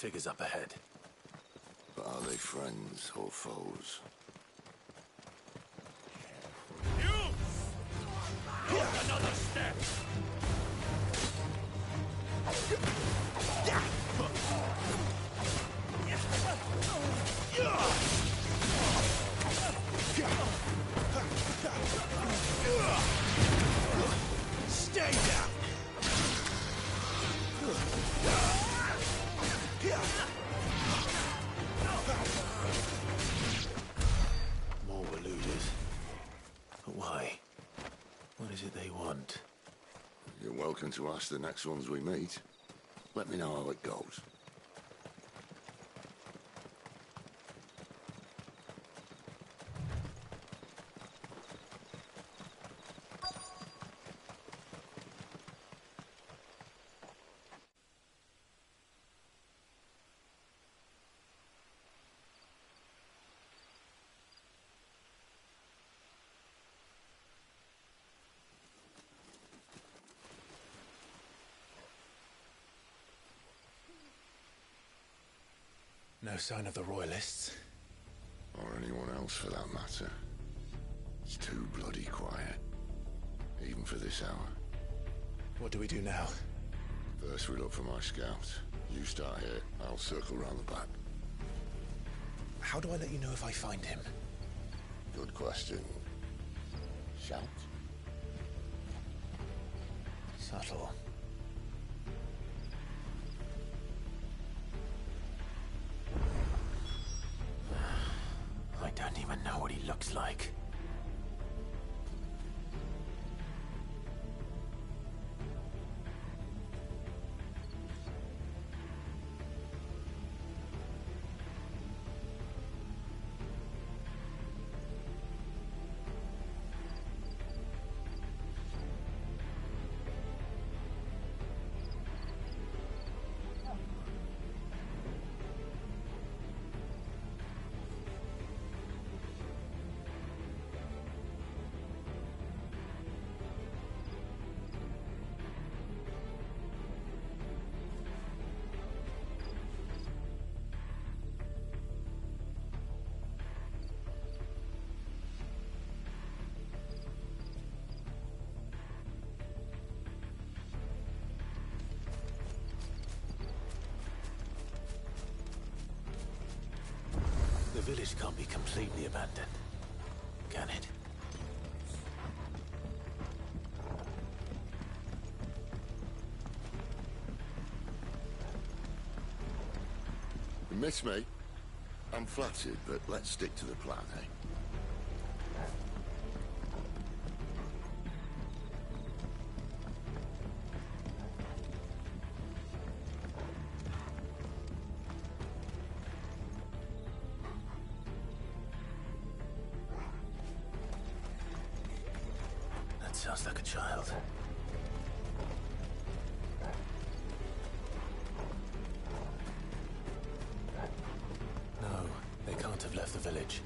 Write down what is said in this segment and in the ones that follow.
figures up ahead. But are they friends or foes? Another step! Stay down! More eluders. But why? What is it they want? You're welcome to ask the next ones we meet. Let me know how it goes. No sign of the Royalists. Or anyone else for that matter. It's too bloody quiet. Even for this hour. What do we do now? First we look for my scout. You start here, I'll circle round the back. How do I let you know if I find him? Good question. Shout? Subtle. I don't even know what he looks like. The village can't be completely abandoned, can it? You miss me? I'm flattered, but let's stick to the plan, eh? That sounds like a child. No, they can't have left the village.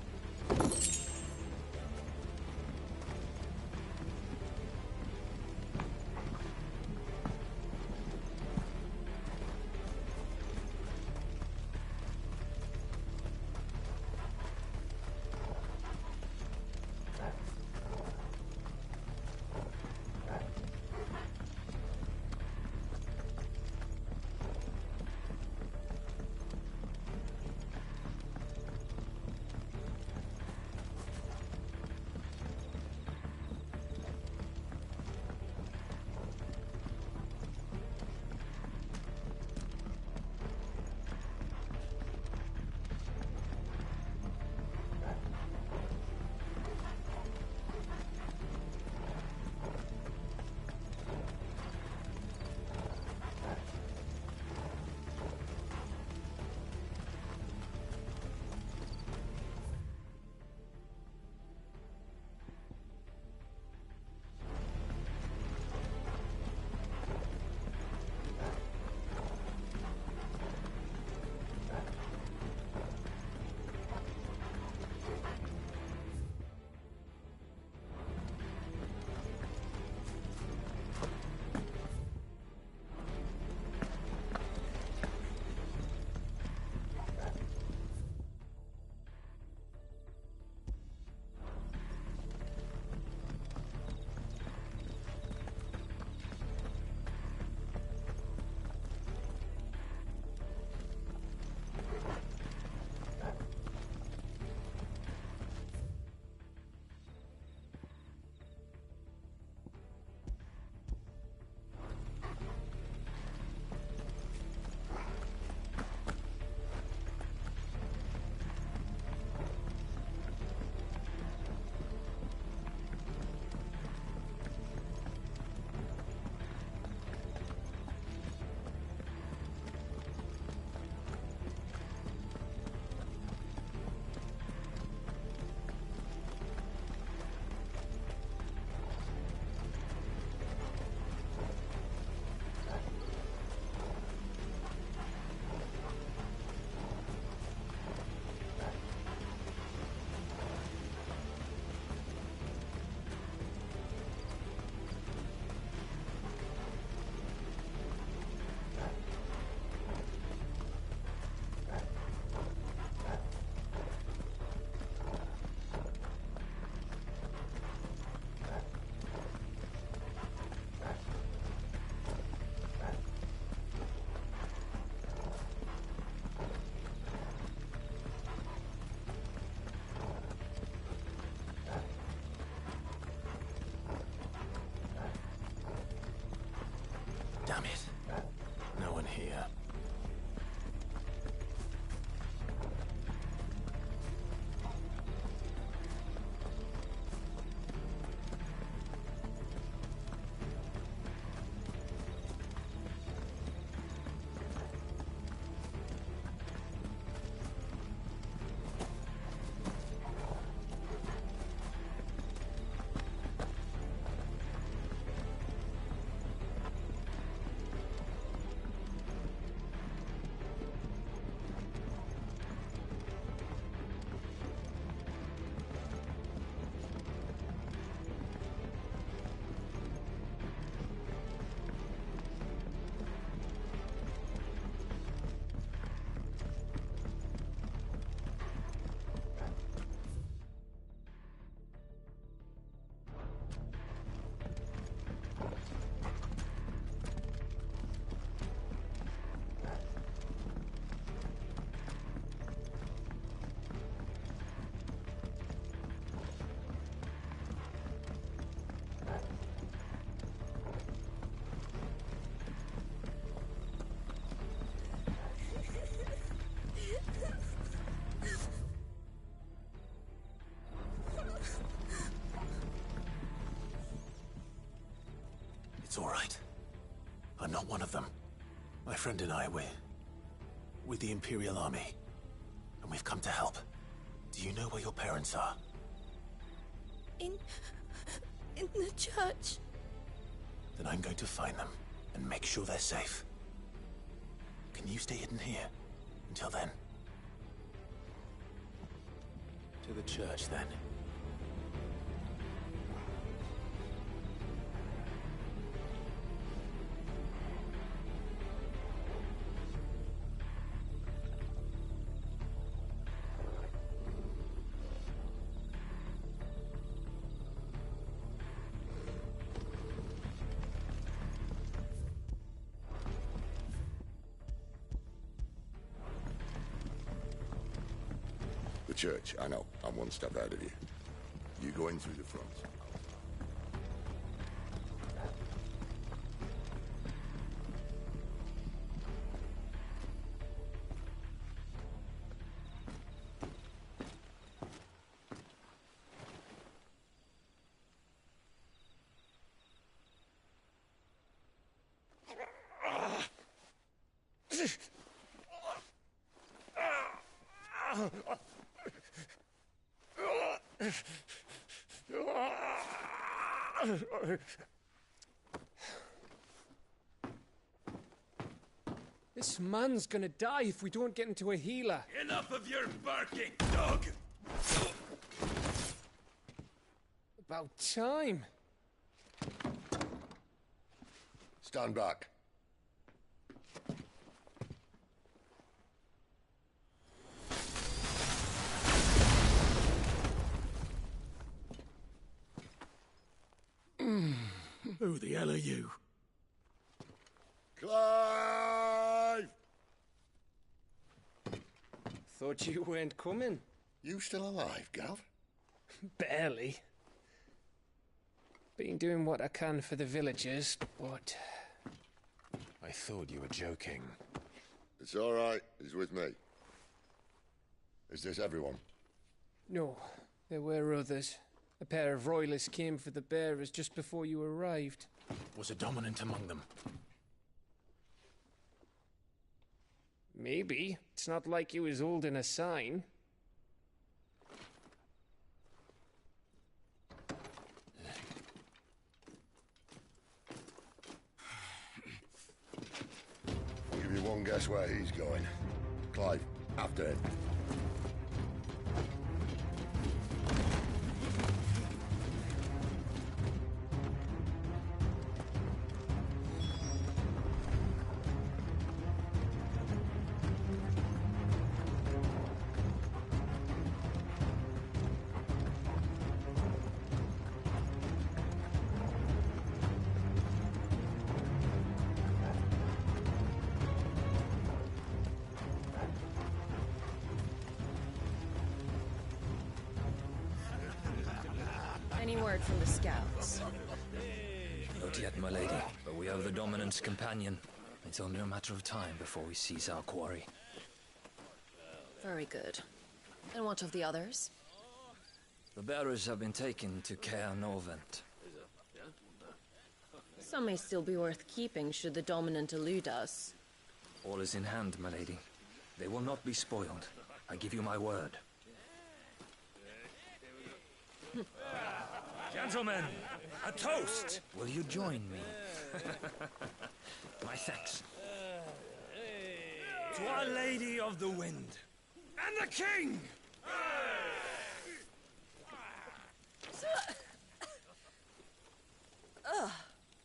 Damn it. No one here. It's all right. I'm not one of them. My friend and I, we're with the Imperial Army. And we've come to help. Do you know where your parents are? In the church. Then I'm going to find them and make sure they're safe. Can you stay hidden here until then? To the church, then. The church, I know. I'm one step ahead of you. You go in through the front. This man's gonna die if we don't get into a healer. Enough of your barking, dog! About time. Stand back. Who the hell are you? Clive! Thought you weren't coming. You still alive, Gav? Barely. Been doing what I can for the villagers, but... I thought you were joking. It's all right. He's with me. Is this everyone? No, there were others. A pair of royalists came for the bearers just before you arrived. Was a dominant among them? Maybe. It's not like he was holding a sign. I'll give you one guess where he's going. Clive, after him. Any word from the scouts? Not yet, my lady, but we have the Dominant's companion. It's only a matter of time before we seize our quarry. Very good. And what of the others? The bearers have been taken to Caer Norvent. Some may still be worth keeping should the Dominant elude us. All is in hand, my lady. They will not be spoiled. I give you my word. Gentlemen, a toast! Will you join me? My thanks. To Our Lady of the Wind and the King! Ugh.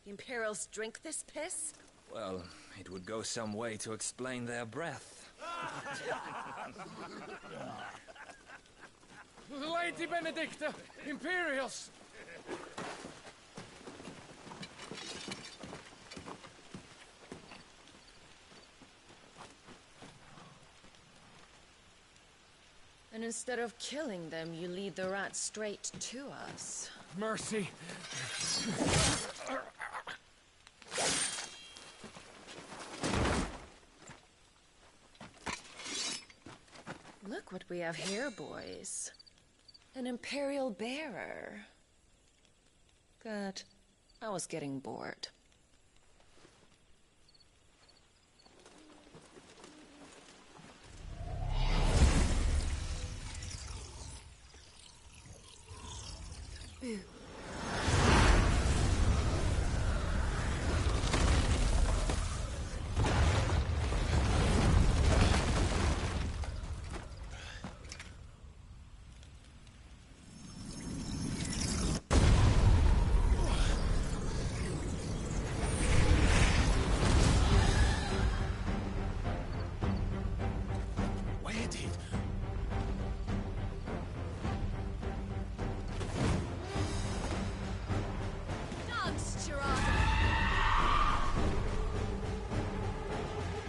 The Imperials drink this piss? Well, it would go some way to explain their breath. Lady Benedicta! Imperials! And instead of killing them, you lead the rats straight to us. Mercy! Look what we have here, boys. An Imperial bearer. Good. I was getting bored. Boo.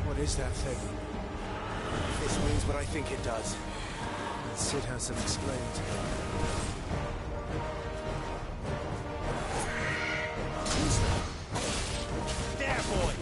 What is that thing? If this means what I think it does, Sid has some explained. Who's that? There, boy!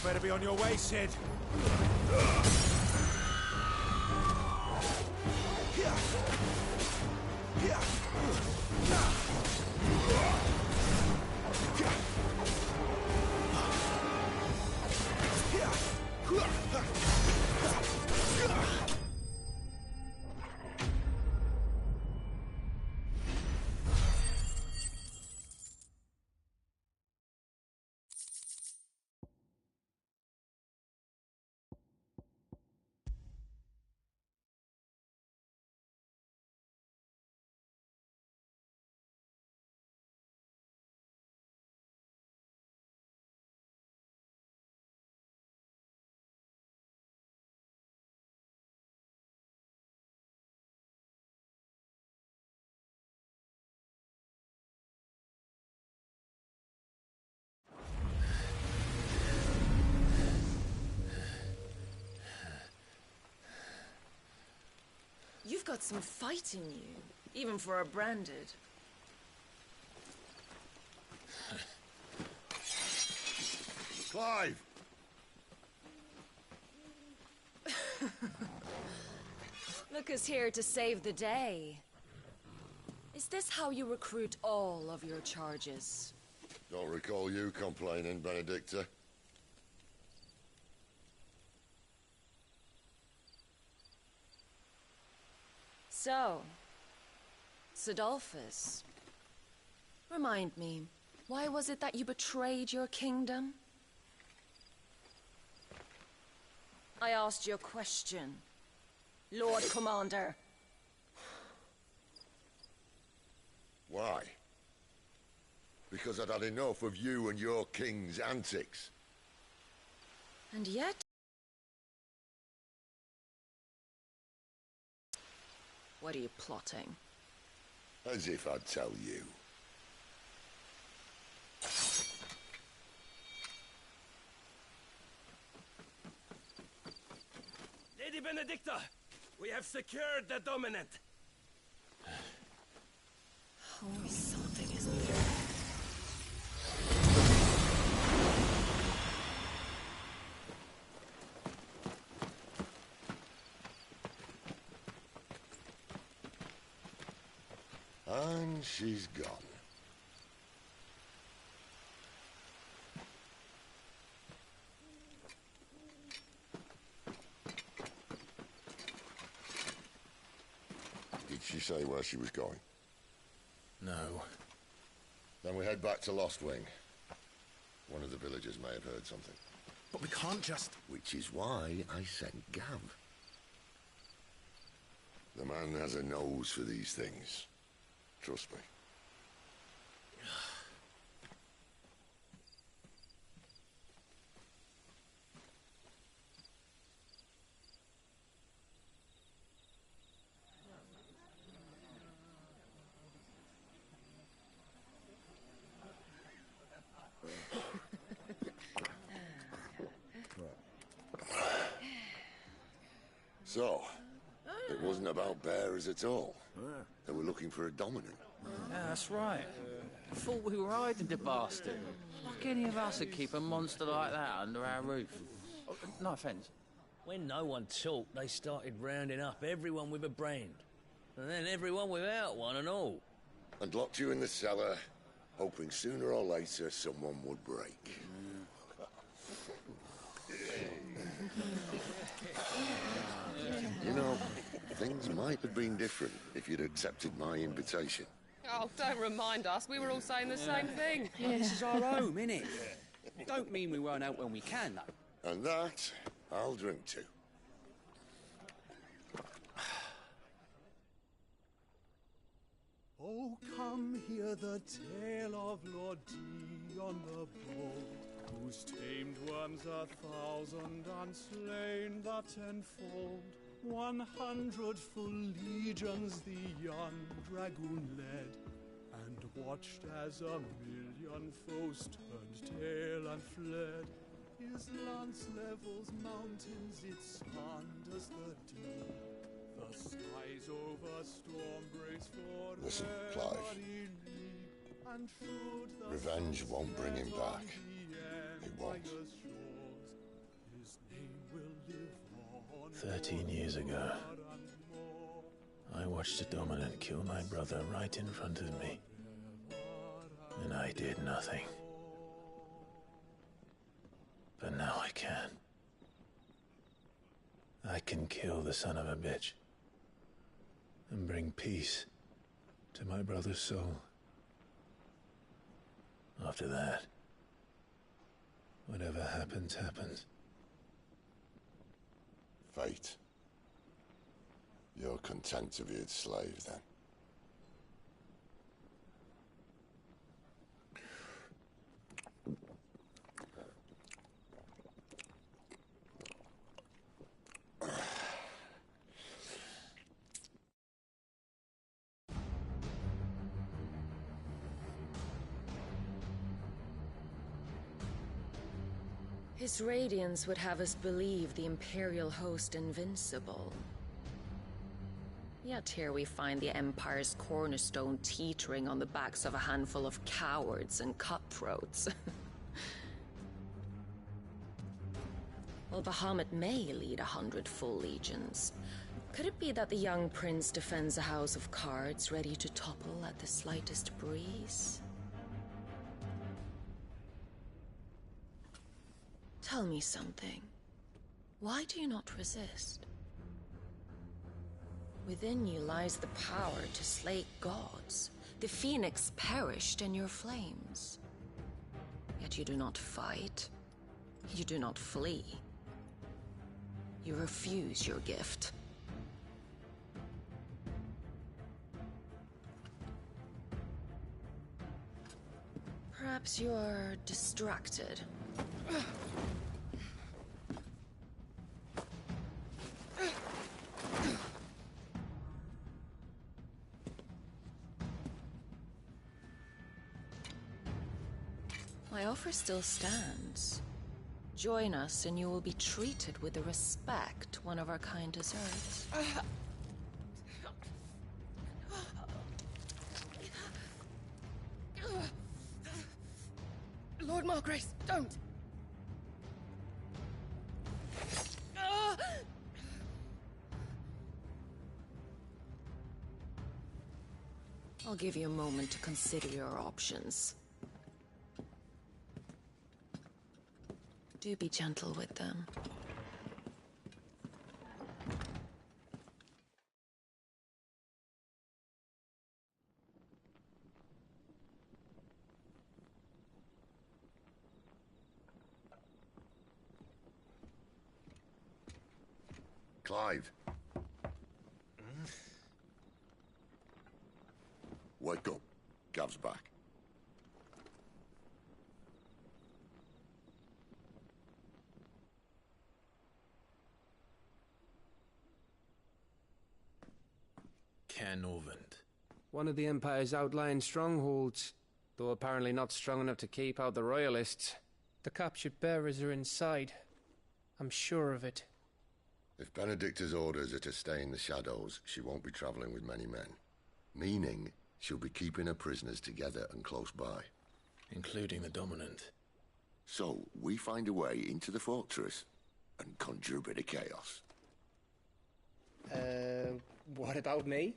Better be on your way, Sid. You've got some fight in you, even for a branded. Clive! Look who's here to save the day. Is this how you recruit all of your charges? Don't recall you complaining, Benedicta. So, Sidolphus, remind me, why was it that you betrayed your kingdom? I asked you a question, Lord Commander. Why? Because I'd had enough of you and your king's antics. And yet... What are you plotting? As if I'd tell you. Lady Benedicta, we have secured the dominant. Oh, something is there. And she's gone. Did she say where she was going? No. Then we head back to Lost Wing. One of the villagers may have heard something. But we can't just... Which is why I sent Gav. The man has a nose for these things. Trust me. So, it wasn't about bearers at all. They were looking for a dominant. Yeah, that's right. Thought we were hiding the bastard. Like any of us would keep a monster like that under our roof. Oh, no offence. When no one talked, they started rounding up everyone with a brand. And then everyone without one and all. And locked you in the cellar, hoping sooner or later someone would break. You know, things might have been different if you'd accepted my invitation. Oh, don't remind us. We were all saying the same thing. Yeah, this is our home, innit? Don't mean we won't out when we can, though. And that, I'll drink to. Oh, come hear the tale of Lord D on the bold, whose tamed worms 1,000 and slain the tenfold. 100 full legions the young dragoon led, and watched as 1,000,000 foes turned tail and fled. His lance levels mountains, it spanders the deep. The skies over storm breaks for Listen, Clive. and should the Revenge won't bring him back. It won't. His name will live on 13 years ago, I watched a dominant kill my brother right in front of me. And I did nothing. But now I can. I can kill the son of a bitch. And bring peace to my brother's soul. After that, whatever happens, happens. Fate. You're content to be its slave, then? His radiance would have us believe the Imperial host invincible. Yet here we find the Empire's cornerstone teetering on the backs of a handful of cowards and cutthroats. Well, Bahamut may lead 100 full legions. Could it be that the young prince defends a house of cards ready to topple at the slightest breeze? Tell me something. Why do you not resist? Within you lies the power to slay gods. The phoenix perished in your flames. Yet you do not fight. You do not flee. You refuse your gift. Perhaps you are distracted. My offer still stands. Join us and you will be treated with the respect one of our kind deserves. Lord Margrace, don't! I'll give you a moment to consider your options. Do be gentle with them. Clive. Wake up. Gav's back. Norvend. One of the Empire's outlying strongholds, though apparently not strong enough to keep out the Royalists. The captured bearers are inside. I'm sure of it. If Benedicta's orders are to stay in the shadows, she won't be traveling with many men. Meaning, she'll be keeping her prisoners together and close by. Including the Dominant. So, we find a way into the fortress and conjure a bit of chaos. What about me?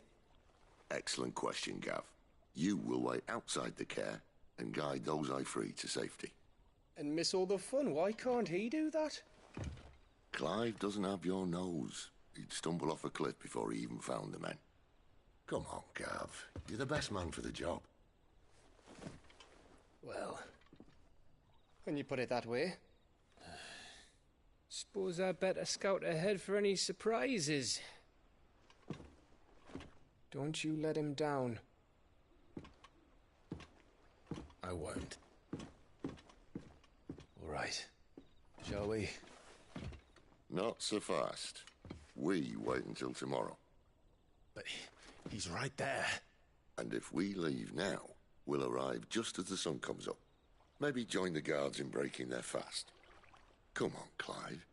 Excellent question, Gav. You will wait outside the care and guide those I free to safety. And miss all the fun. Why can't he do that? Clive doesn't have your nose. He'd stumble off a cliff before he even found the men. Come on, Gav. You're the best man for the job. Well, when you put it that way. Suppose I'd better scout ahead for any surprises. Don't you let him down. I won't. All right. Shall we? Not so fast. We wait until tomorrow. But he's right there. And if we leave now, we'll arrive just as the sun comes up. Maybe join the guards in breaking their fast. Come on, Clive.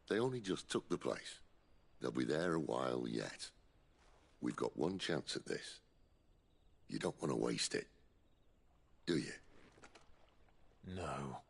They only just took the place. They'll be there a while yet. We've got one chance at this. You don't want to waste it, do you? No.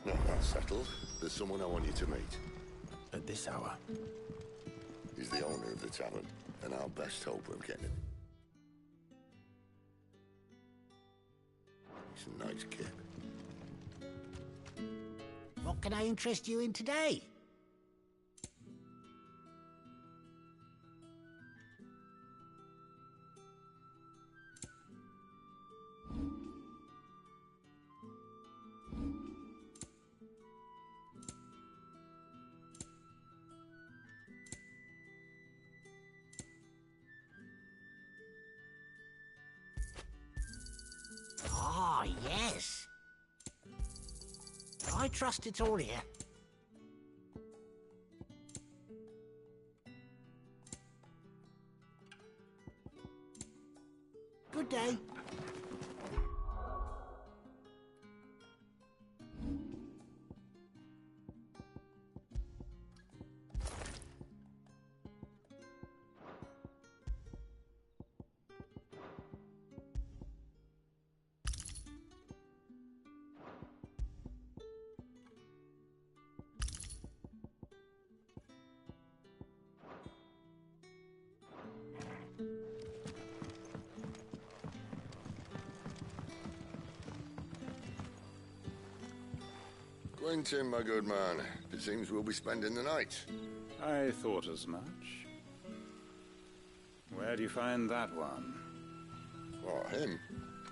Now that's settled. There's someone I want you to meet. At this hour? He's the owner of the tavern, and our best hope of getting him. He's a nice kid. What can I interest you in today? Ah, yes. I trust it's all here. Good day. Quentin, my good man. It seems we'll be spending the night. I thought as much. Where do you find that one? Oh, him?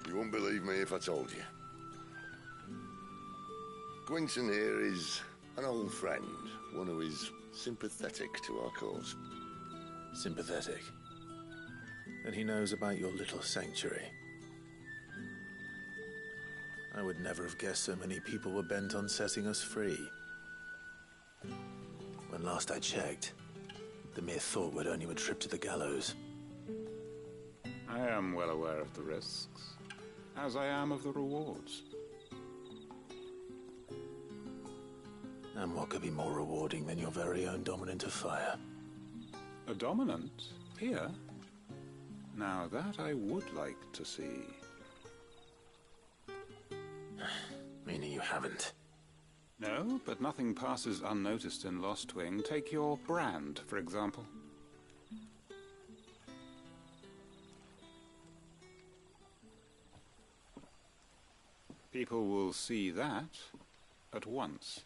You wouldn't believe me if I told you. Quentin here is an old friend, one who is sympathetic to our cause. Sympathetic? And he knows about your little sanctuary. I would never have guessed so many people were bent on setting us free. When last I checked, the mere thought would earn you a trip to the gallows. I am well aware of the risks, as I am of the rewards. And what could be more rewarding than your very own dominant of fire? A dominant? Here? Now that I would like to see. Meaning you haven't? No, but nothing passes unnoticed in Lost Wing. Take your brand, for example. People will see that at once.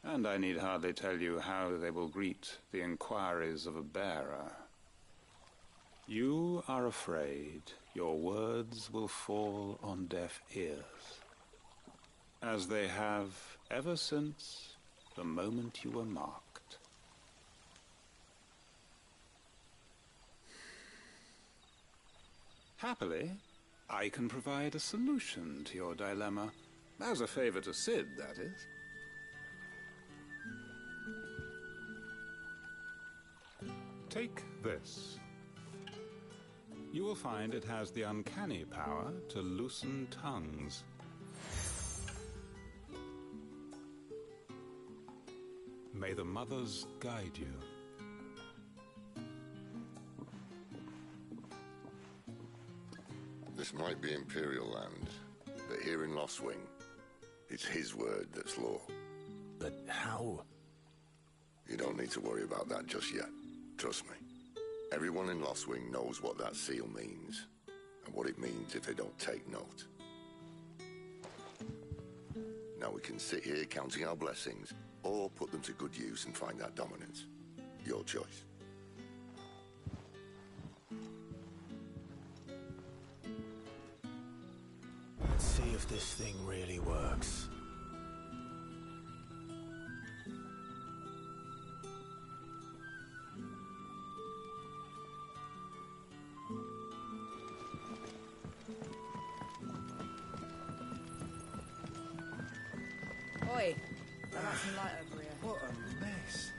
And I need hardly tell you how they will greet the inquiries of a bearer. You are afraid your words will fall on deaf ears, as they have ever since the moment you were marked. Happily, I can provide a solution to your dilemma, as a favor to Sid, that is. Take this. You will find it has the uncanny power to loosen tongues. May the mothers guide you. This might be Imperial land, but here in Lost Wing, it's his word that's law. But how? You don't need to worry about that just yet. Trust me. Everyone in Lost Wing knows what that seal means, and what it means if they don't take note. Now we can sit here counting our blessings, or put them to good use and find that dominance. Your choice. Let's see if this thing really works. Oi, I've got some light over here. What a mess.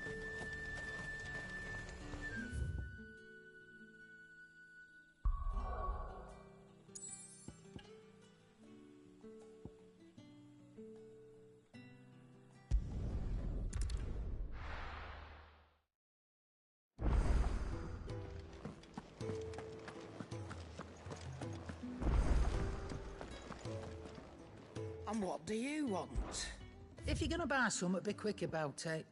And what do you want? If you're gonna buy something, be quick about it.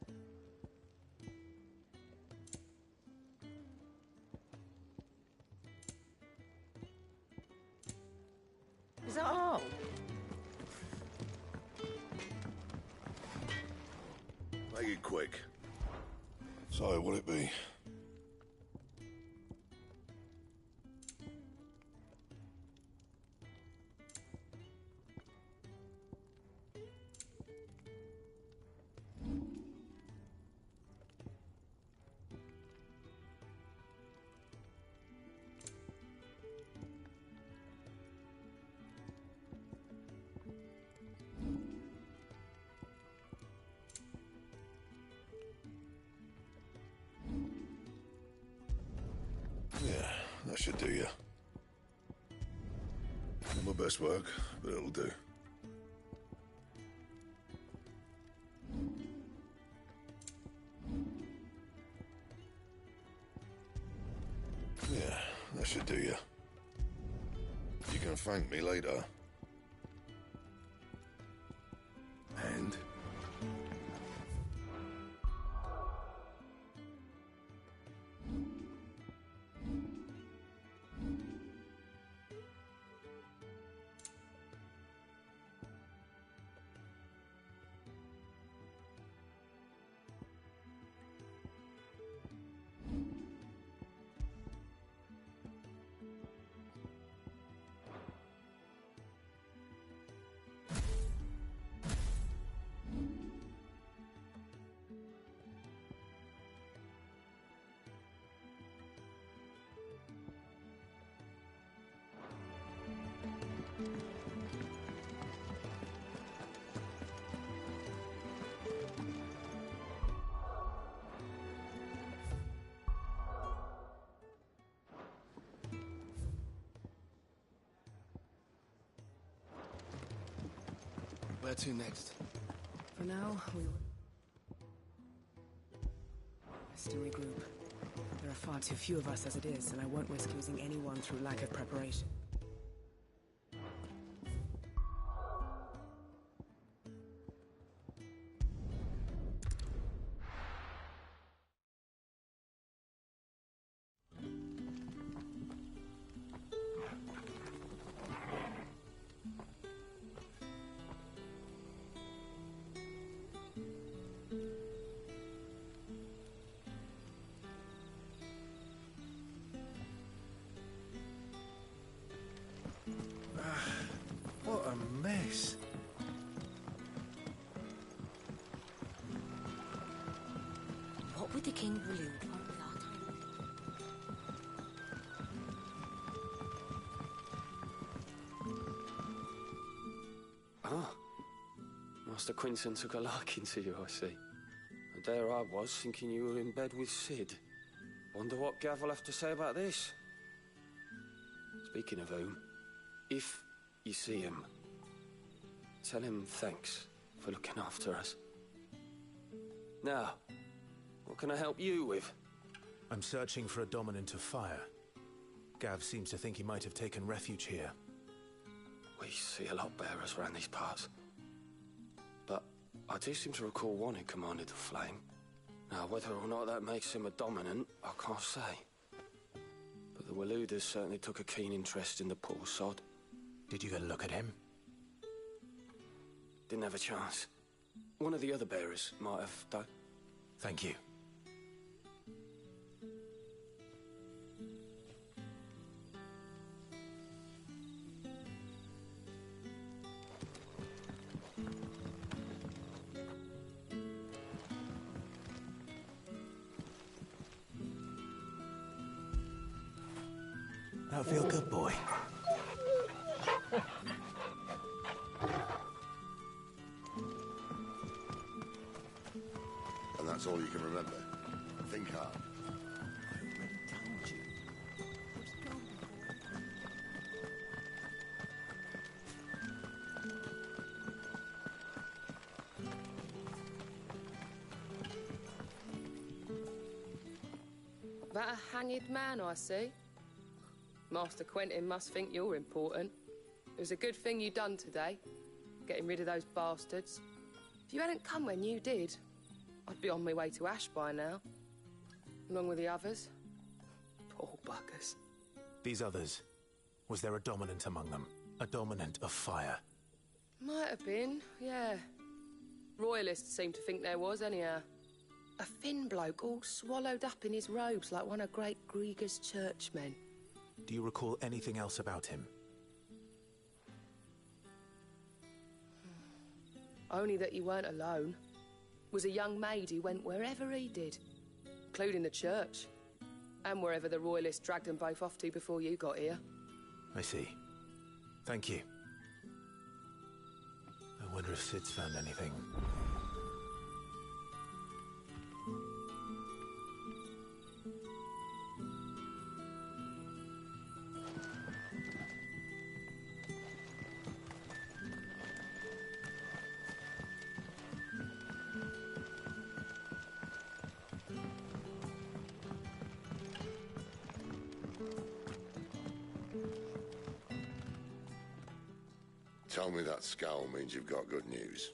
Is that all? Make it quick. So, what'll it be? Yeah, that should do you. Not my best work, but it'll do. Yeah, that should do you. You can thank me later. And? Where to next? For now, we will rest and regroup. There are far too few of us as it is, and I won't risk losing anyone through lack of preparation. What a mess. What would the king Waloed want with our time? Ah. Master Quinton took a liking to you, I see. And there I was, thinking you were in bed with Sid. Wonder what Gav will have to say about this. Speaking of whom, if you see him, tell him thanks for looking after us. Now, what can I help you with? I'm searching for a dominant of fire. Gav seems to think he might have taken refuge here. We see a lot of bearers around these parts. But I do seem to recall one who commanded the flame. Now, whether or not that makes him a dominant, I can't say. But the Walooders certainly took a keen interest in the poor sod. Did you get a look at him? Didn't have a chance. One of the other bearers might have done. Thank you. That'll feel good, boy. And that's all you can remember. Think hard. That a hanged man, I see. Master Quentin must think you're important. It was a good thing you done today, getting rid of those bastards. If you hadn't come when you did, I'd be on my way to Ash by now, along with the others. Poor buggers. These others, was there a dominant among them? A dominant of fire? Might have been, yeah. Royalists seem to think there was, anyhow. A thin bloke all swallowed up in his robes like one of Great Gregor's churchmen. Do you recall anything else about him? Only that he weren't alone. Was a young maid who went wherever he did, including the church, and wherever the Royalists dragged them both off to before you got here. I see. Thank you. I wonder if Sid's found anything. Tell me that scowl means you've got good news.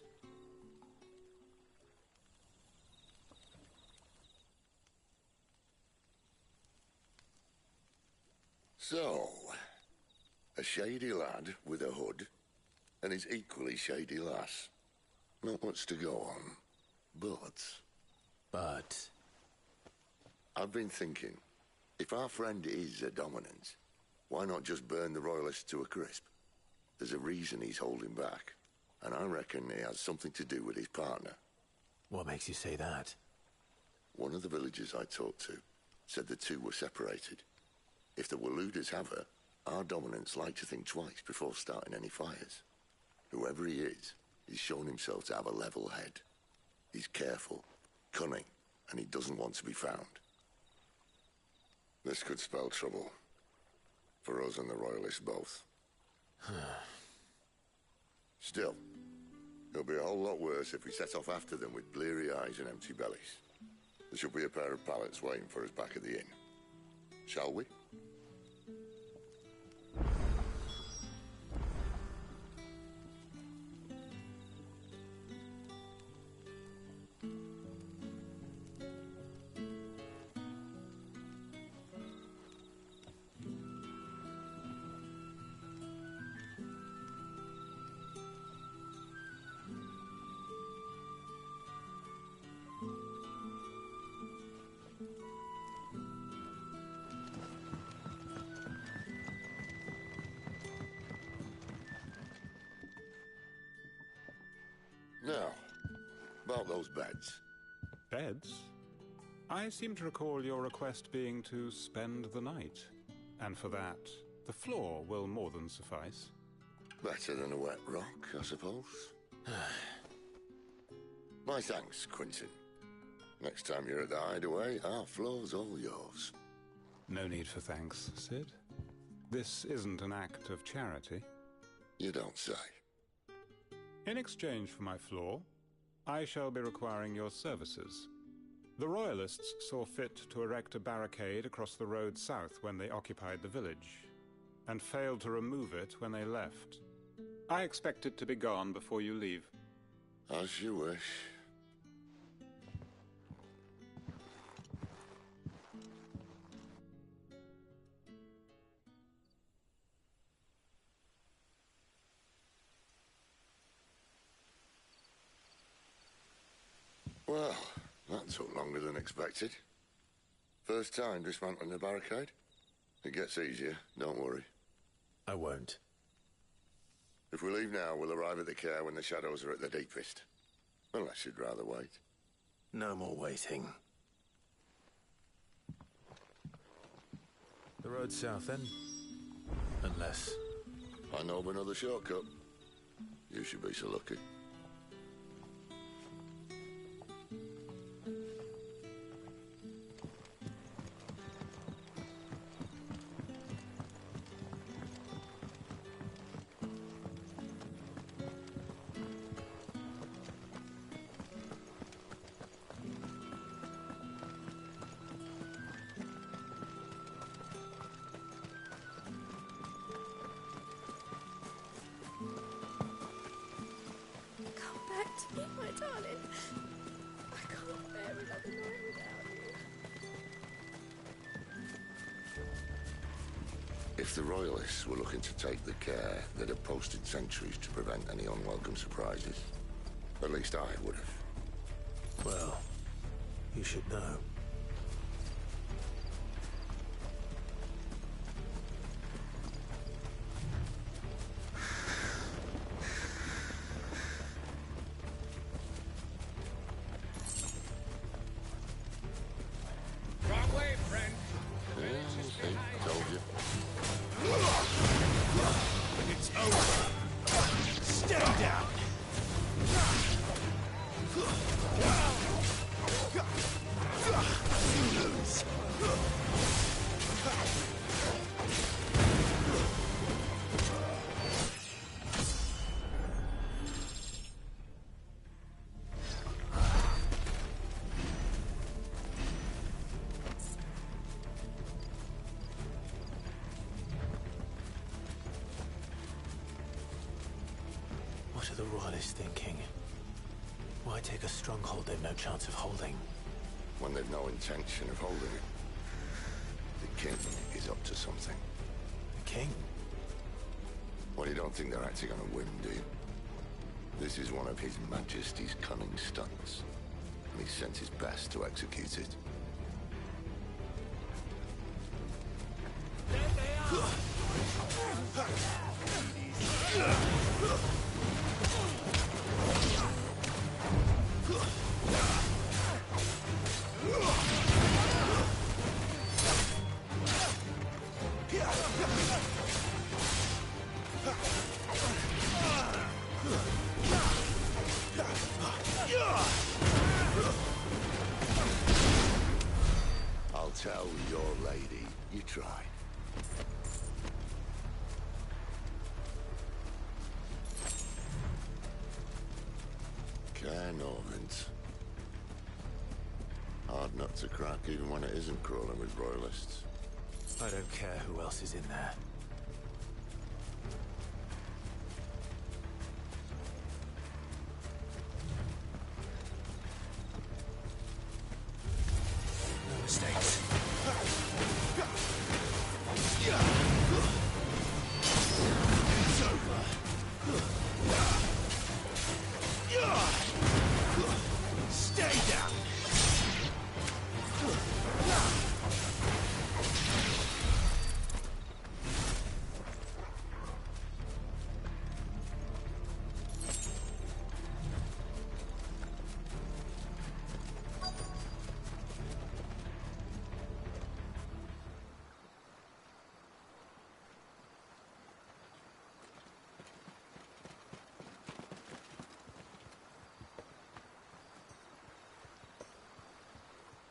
So, a shady lad with a hood, and his equally shady lass. Not much to go on, but... I've been thinking, if our friend is a dominant, why not just burn the Royalists to a crisp? There's a reason he's holding back, and I reckon he has something to do with his partner. What makes you say that? One of the villagers I talked to said the two were separated. If the Walooders have her, our dominants like to think twice before starting any fires. Whoever he is, he's shown himself to have a level head. He's careful, cunning, and he doesn't want to be found. This could spell trouble. For us and the Royalists both. Still, It'll be a whole lot worse if we set off after them with bleary eyes and empty bellies. There should be a pair of pallets waiting for us back at the inn. Shall we? Now, about those beds. Beds? I seem to recall your request being to spend the night. And for that, the floor will more than suffice. Better than a wet rock, I suppose. My thanks, Quentin. Next time you're at the hideaway, our floor's all yours. No need for thanks, Sid. This isn't an act of charity. You don't say. In exchange for my floor, I shall be requiring your services. The Royalists saw fit to erect a barricade across the road south when they occupied the village, and failed to remove it when they left. I expect it to be gone before you leave. As you wish. Well, that took longer than expected. First time dismantling the barricade? It gets easier, don't worry. I won't. If we leave now, we'll arrive at the care when the shadows are at their deepest. Unless you'd rather wait. No more waiting. The road south, then? Unless... I know of another shortcut. You should be so lucky. To me, my darling. I can't bear another night without you. If the Royalists were looking to take the care, they'd have posted sentries to prevent any unwelcome surprises. At least I would have. Well, you should know. What are the Royalists thinking? Why take a stronghold they've no chance of holding? When they've no intention of holding it. The king is up to something. The king? Well, you don't think they're acting on a whim, do you? This is one of His Majesty's cunning stunts, and he sent his best to execute it. There they are! I'll tell your lady you tried. know, Vince. Hard nut to crack even when it isn't crawling with royalists. I don't care who else is in there. No mistakes. It's over. Stay down.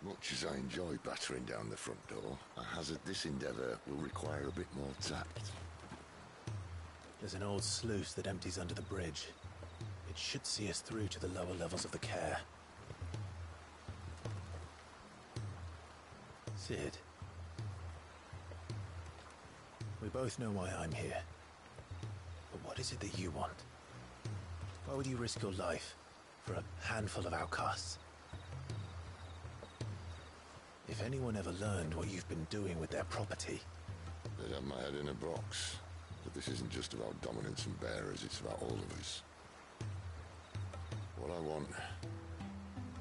Much as I enjoy battering down the front door, I hazard this endeavour will require a bit more tact. There's an old sluice that empties under the bridge. It should see us through to the lower levels of the care. Sid. We both know why I'm here. But what is it that you want? Why would you risk your life for a handful of outcasts? If anyone ever learned what you've been doing with their property... They'd have my head in a box. But this isn't just about dominance and bearers, it's about all of us. What I want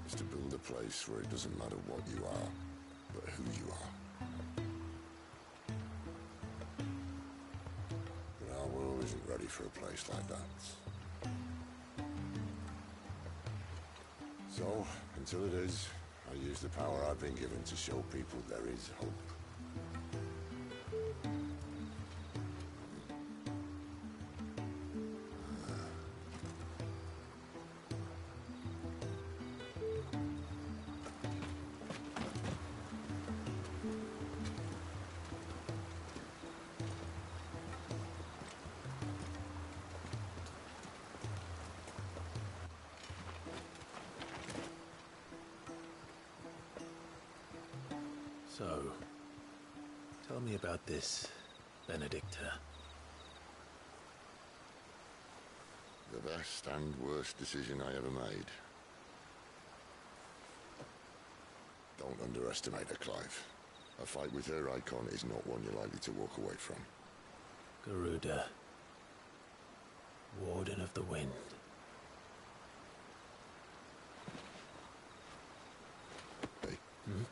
is to build a place where it doesn't matter what you are, but who you are. But our world isn't ready for a place like that. So, until it is, I use the power I've been given to show people there is hope. So, tell me about this, Benedicta. The best and worst decision I ever made. Don't underestimate her, Clive. A fight with her icon is not one you're likely to walk away from. Garuda. Warden of the Wind. Hey. Hmm?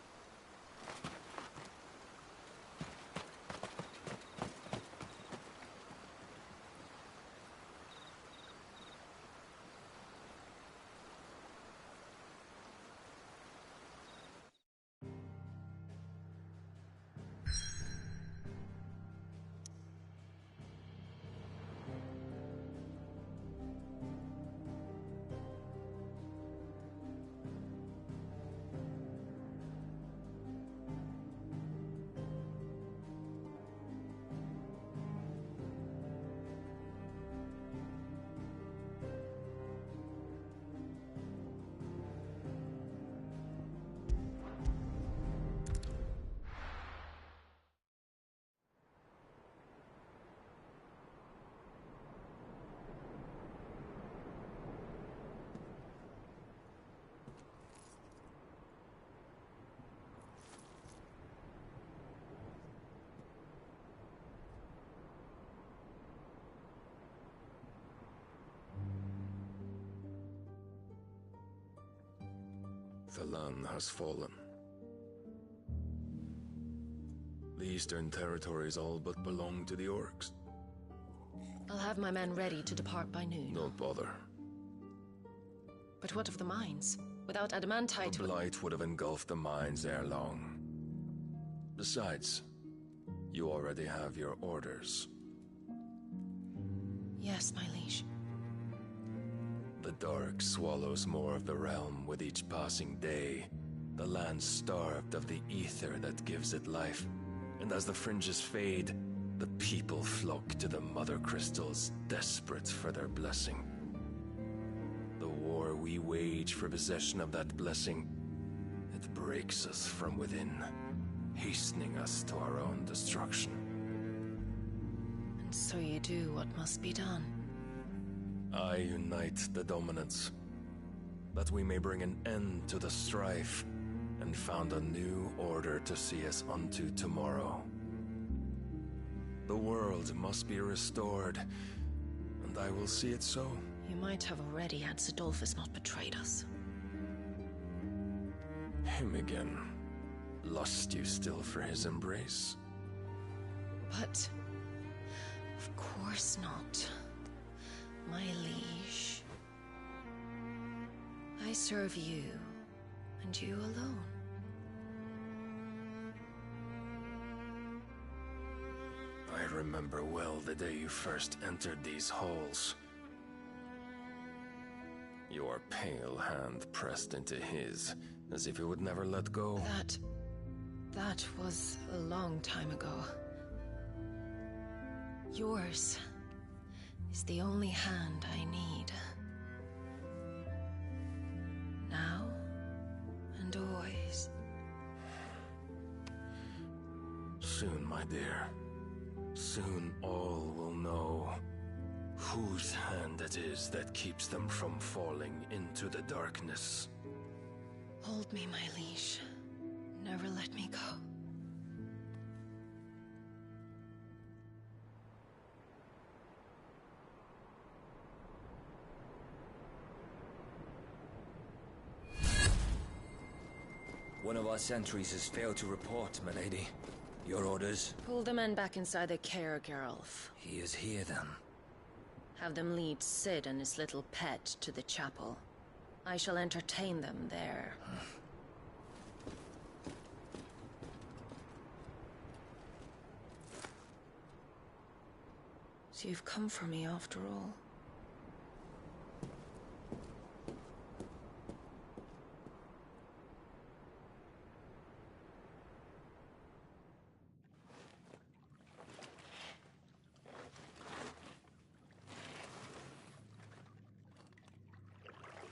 The land has fallen. The Eastern territories all but belong to the orcs. I'll have my men ready to depart by noon. Don't bother. But what of the mines? Without adamantite... The blight would have engulfed the mines ere long. Besides, you already have your orders. Yes, my liege. The dark swallows more of the realm with each passing day. The land starved of the ether that gives it life. And as the fringes fade, the people flock to the mother crystals, desperate for their blessing. The war we wage for possession of that blessing, it breaks us from within, hastening us to our own destruction. And so you do what must be done. I unite the dominants, that we may bring an end to the strife, and found a new order to see us unto tomorrow. The world must be restored, and I will see it so. You might have already had Sidolphus not betrayed us. Him again. Lust you still for his embrace? But... of course not. My liege. I serve you, and you alone. I remember well the day you first entered these halls. Your pale hand pressed into his, as if it would never let go. That was a long time ago. Yours is the only hand I need. Now and always. Soon, my dear. Soon all will know whose hand it is that keeps them from falling into the darkness. Hold me, my liege. Never let me go. One of our sentries has failed to report, milady. Your orders? Pull the men back inside the care, Geralf. He is here, then. Have them lead Sid and his little pet to the chapel. I shall entertain them there. So you've come for me after all.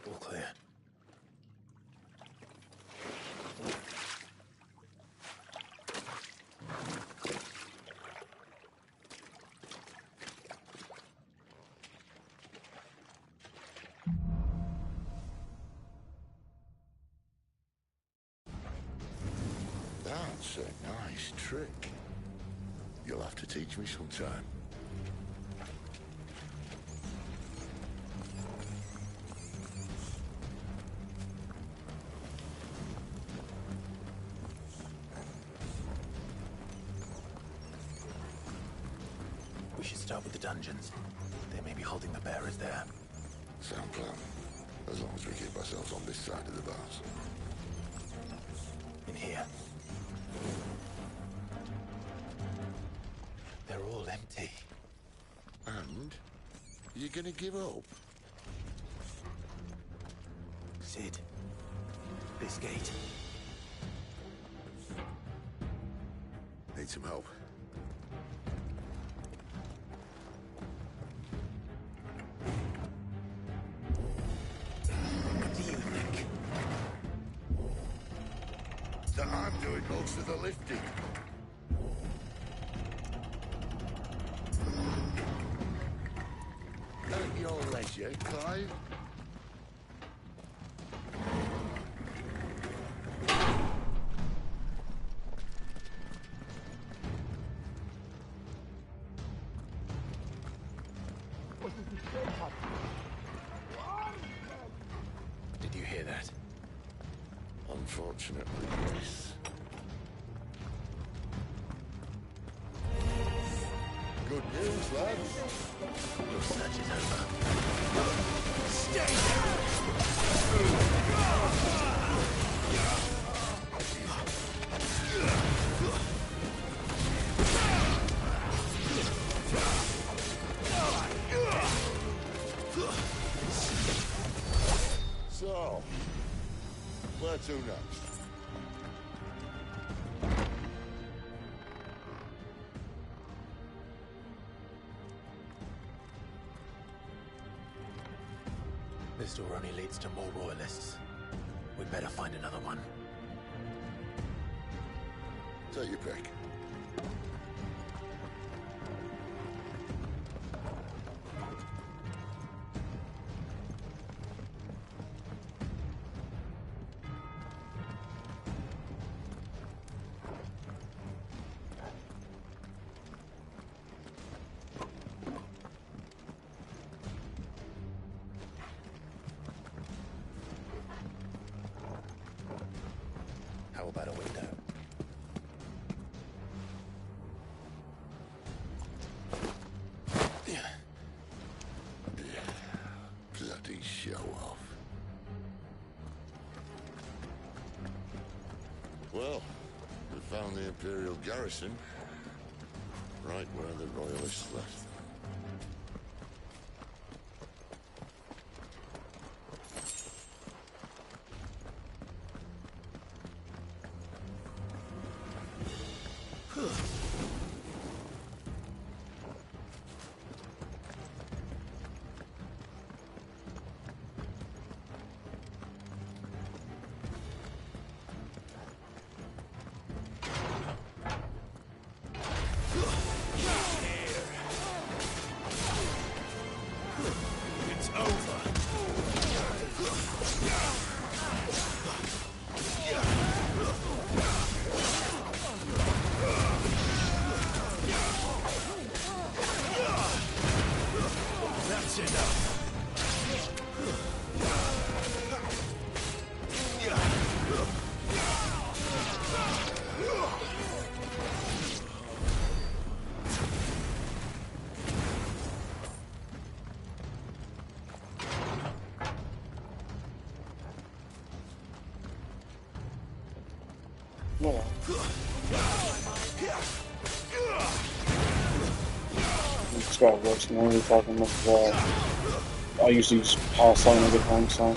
All clear. That's a nice trick. You'll have to teach me sometime. We should start with the dungeons. They may be holding the bearers there. Sound plan. As long as we keep ourselves on this side of the bars. In here. They're all empty. And? You're gonna give up? Sid. This gate. Need some help. What do you think? That I'm doing most of the lifting. At your leisure, Clive. Did you hear that? Unfortunately, yes. Good news, lads. Your search is over. Stay down! So, where to next? This door only leads to more royalists. We'd better find another one. Take your pick. How about a window? Bloody show off. Well, we found the Imperial garrison, right where the Royalists left. It's over. That's enough. No. This guy works more than talking about I usually just pass out and get home, so I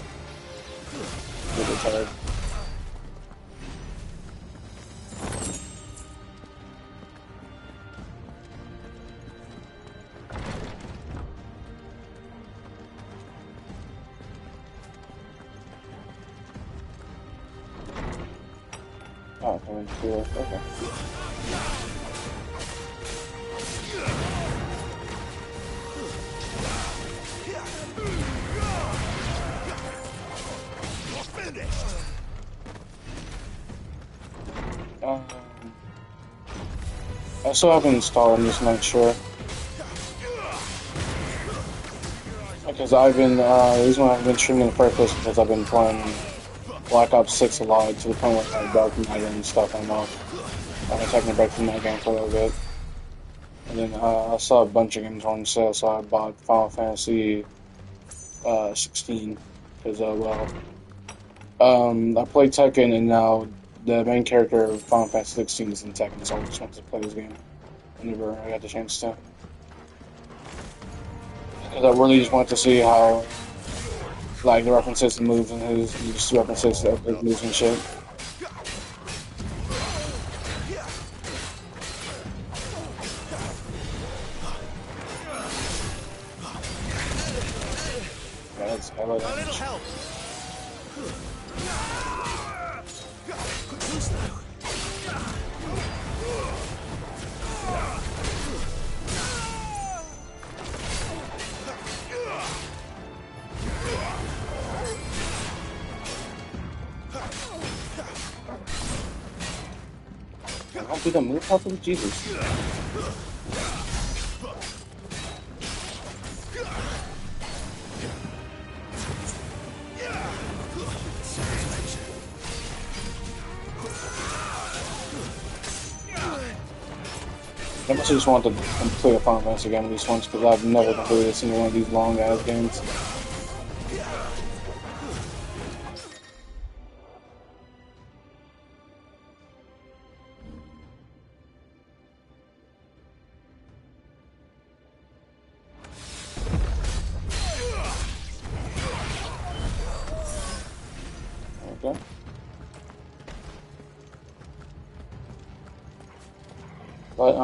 get tired. Oh, coming through. Okay. I still haven't installed, I'm just not sure. Because I've been, the reason why I've been streaming in the first place is because I've been playing Black Ops 6 a lot, to the point where I'm back from that game and stuff. I'm taking a break from that game for a little bit. And then I saw a bunch of games on sale, so I bought Final Fantasy 16. Because, I played Tekken, and now the main character of Final Fantasy 16 is in Tekken, so I just wanted to play this game whenever I got the chance to. Because I really just wanted to see how, like, the references to moves and his just references to his moves and shit. Yeah, that's hella damage. I'll do the move properly, Jesus. I must just want to complete a Final Fantasy game at least once, because I've never completed a single one of these long ass games. Okay. But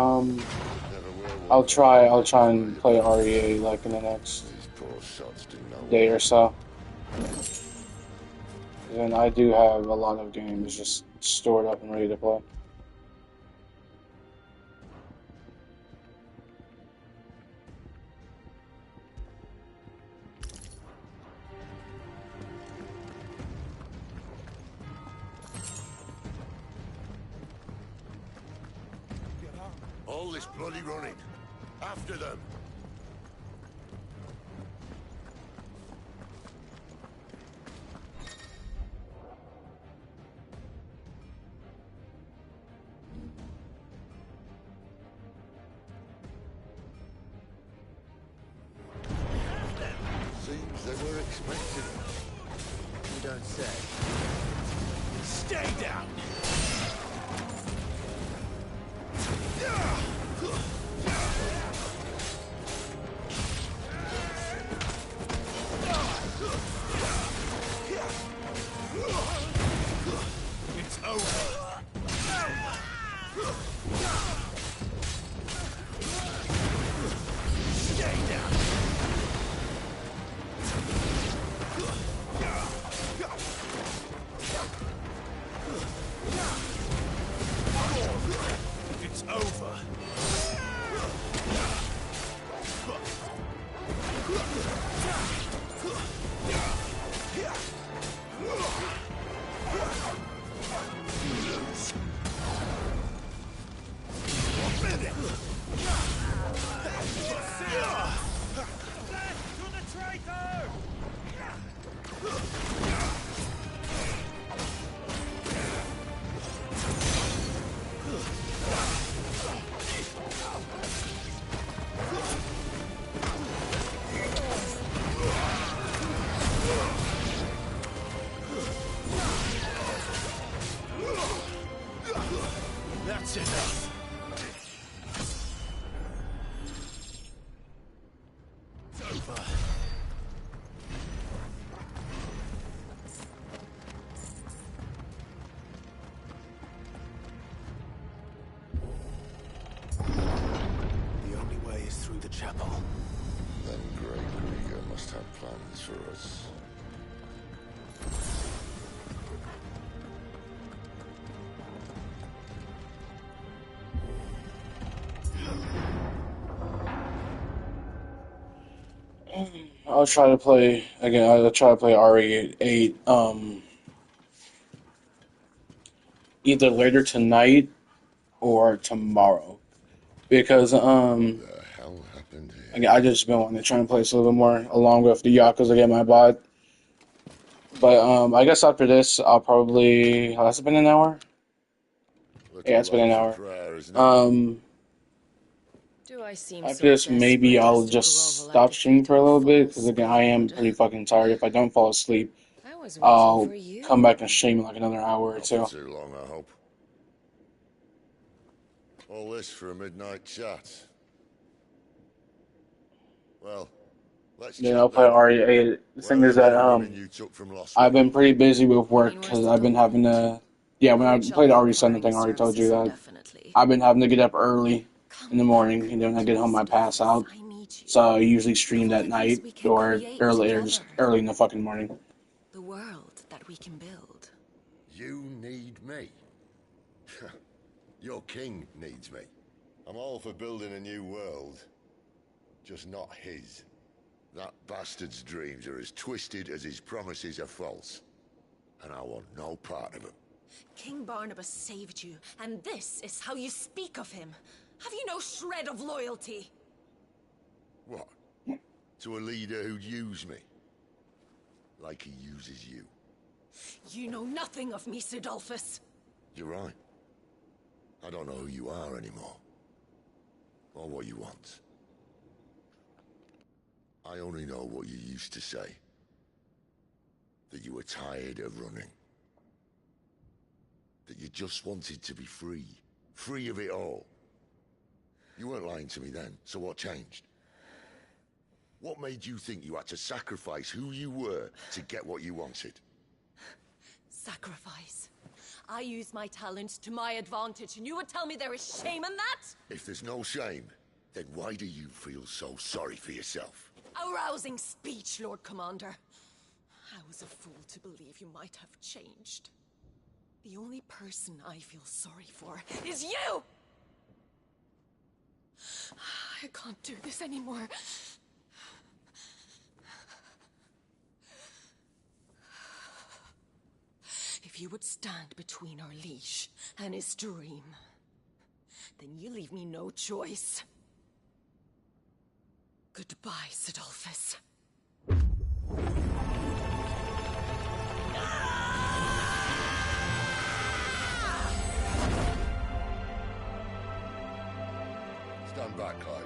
I'll try and play REA like in the next day or so. And I do have a lot of games just stored up and ready to play. All this bloody running. After them. Seems they were expecting it. You don't say. Stay down! It's over. Stay down. It's over. That's enough. It's over. The only way is through the chapel. Then Grey Krieger must have plans for us. I'll try to play again. I'll try to play RE8 either later tonight or tomorrow, because What the hell happened here? again, I just been wanting to try and play this a little bit more along with the Yakuza game I bought. But I guess after this, I'll probably has it been an hour? Yeah, it's been an hour. Do I seem After this, maybe I'll just stop streaming for a little bit, because again, I am pretty fucking tired. If I don't fall asleep, I'll come back and stream in like another hour or two. Not too long, I hope. All this for a midnight chat. Well, let's Then I'll play RE8. The thing is that I've been pretty busy with work, because I've been having to. Yeah, when I played RE7 thing, I already told you that I've been having to get up early in the morning, and then when I get home, I pass out. So I usually stream that night or earlier, just early in the fucking morning. The world that we can build. You need me. Your king needs me. I'm all for building a new world. Just not his. That bastard's dreams are as twisted as his promises are false. And I want no part of them. King Barnabas saved you, and this is how you speak of him. Have you no shred of loyalty? What? To a leader who'd use me? Like he uses you. You know nothing of me, Sidolphus. You're right. I don't know who you are anymore. Or what you want. I only know what you used to say. That you were tired of running. That you just wanted to be free. Free of it all. You weren't lying to me then, so what changed? What made you think you had to sacrifice who you were to get what you wanted? Sacrifice. I use my talents to my advantage, and you would tell me there is shame in that? If there's no shame, then why do you feel so sorry for yourself? A rousing speech, Lord Commander. I was a fool to believe you might have changed. The only person I feel sorry for is you! I can't do this anymore. If you would stand between our leash and his dream, then you leave me no choice. Goodbye, Sidolphus. Stand back, Clive.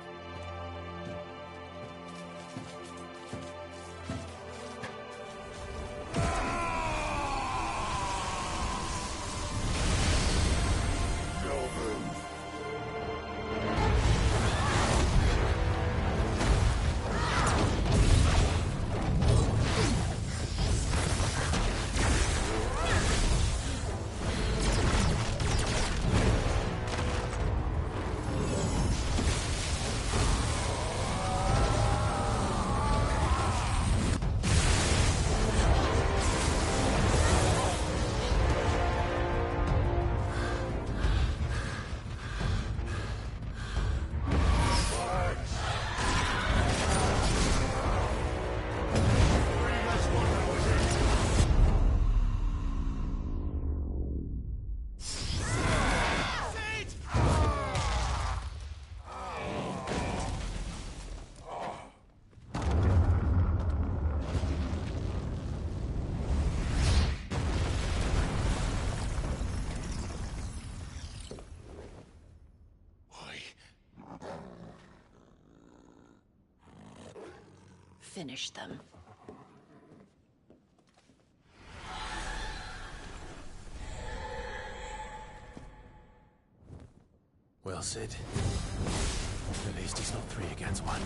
Finish them. Well, Sid. At least he's not 3 against 1.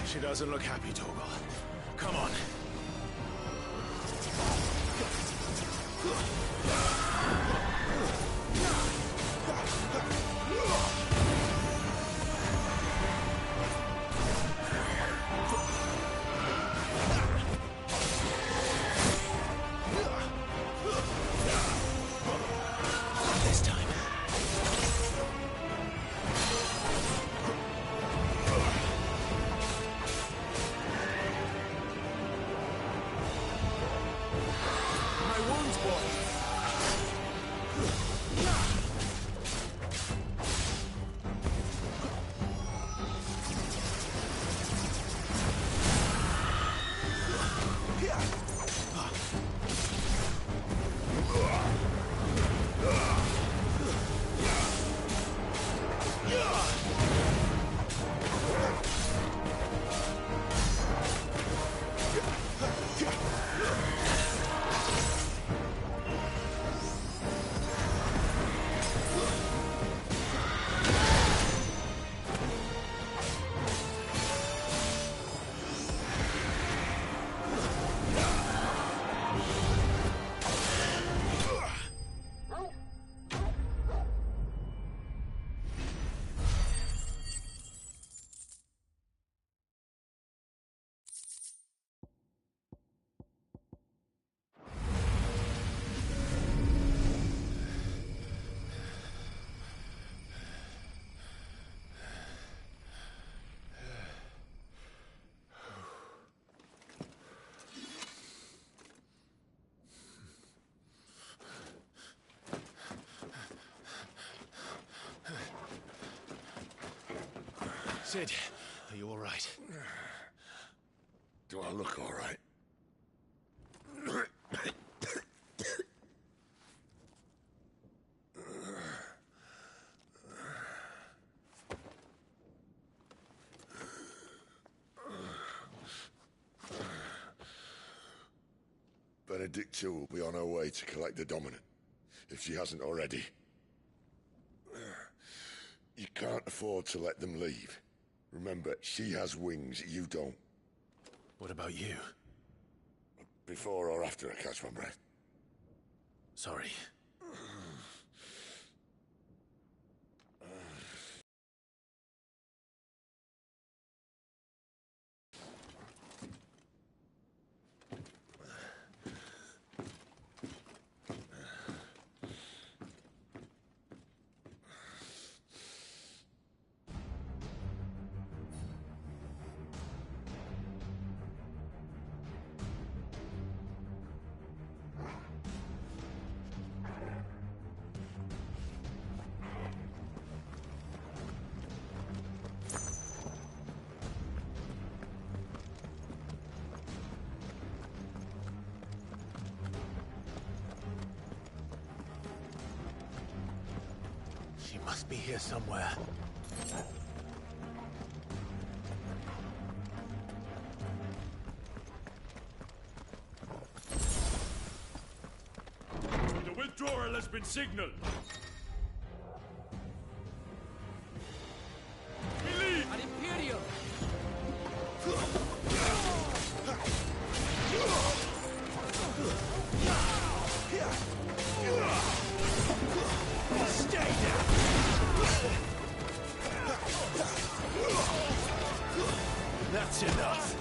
She doesn't look happy, Torgal. Come on. This time. Sid, are you all right? Do I look all right? Benedicta will be on her way to collect the Dominant, if she hasn't already. You can't afford to let them leave. Remember, she has wings, you don't. What about you? Before or after I catch my breath? Sorry. She must be here somewhere. The withdrawal has been signaled. We leave! An Imperial! Stay down! That's enough.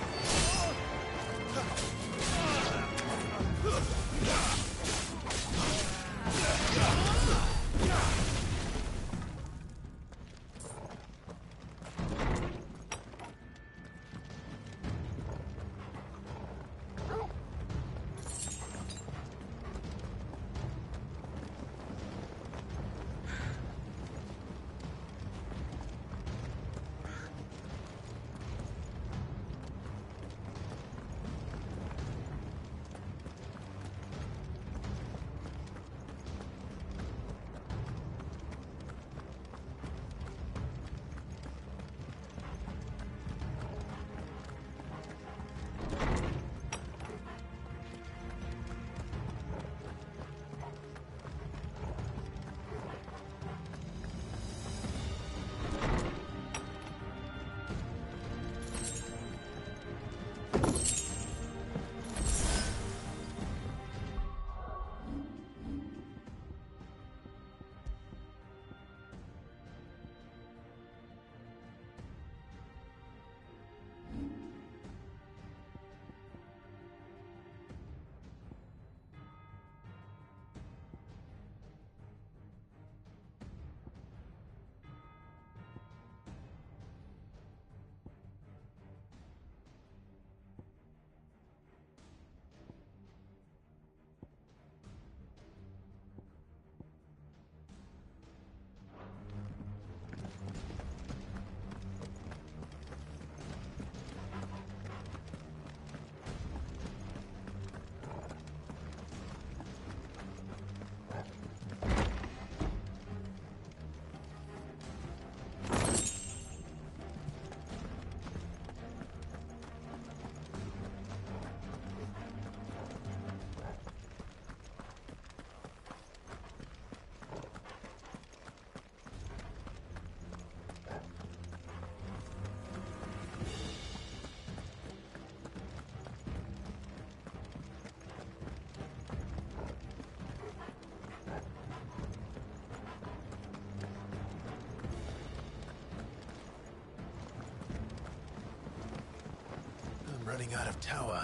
Running out of tower.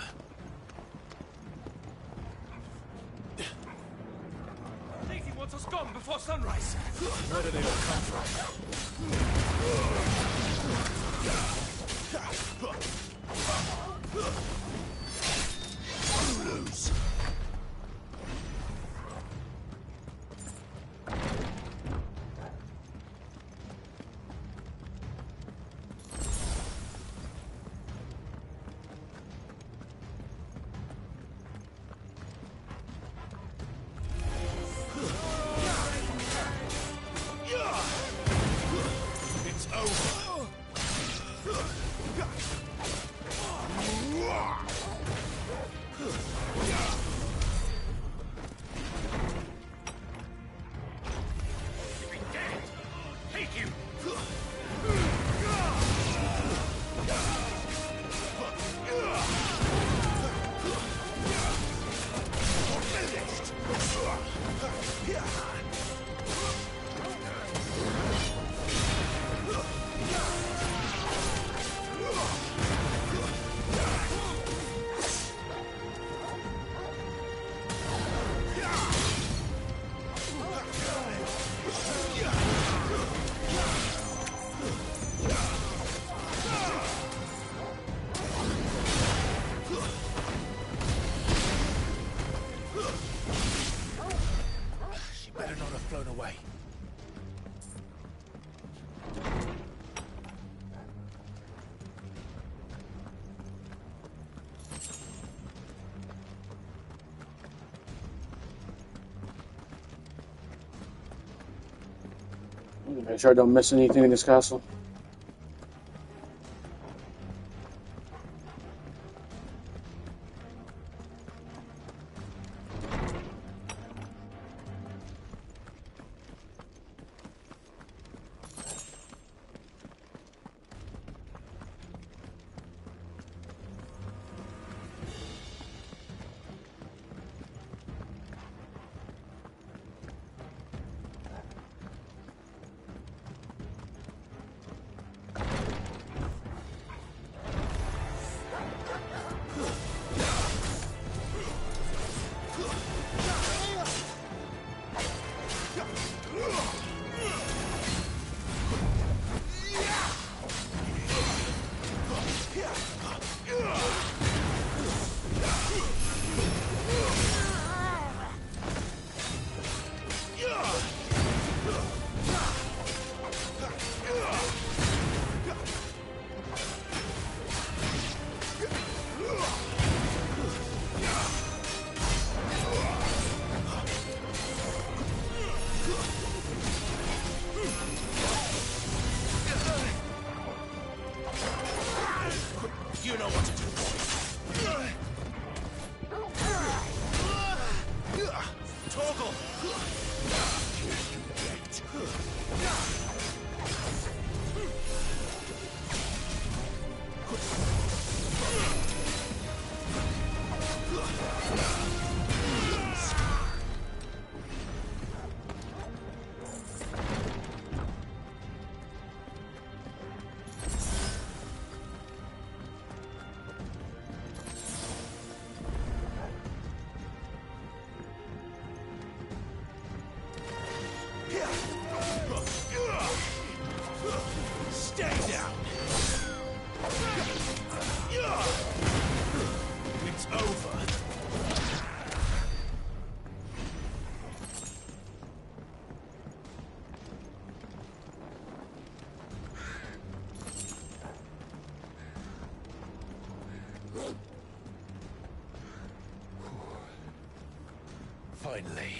Daisy wants us gone before sunrise. Where do they all come from? Lose. better not have flown away. Make sure I don't miss anything in this castle. Finally.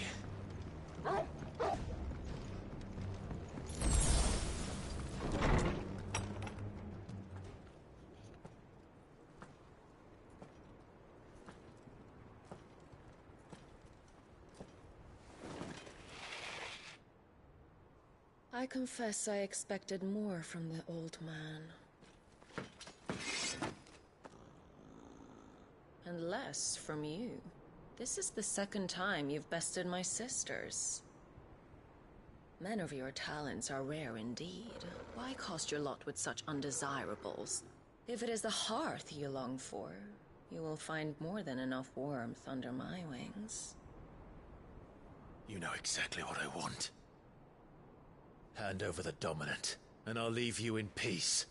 I confess I expected more from the old man. And less from you. This is the second time you've bested my sisters. Men of your talents are rare indeed. Why cost your lot with such undesirables? If it is the hearth you long for, you will find more than enough warmth under my wings. You know exactly what I want. Hand over the dominant, and I'll leave you in peace.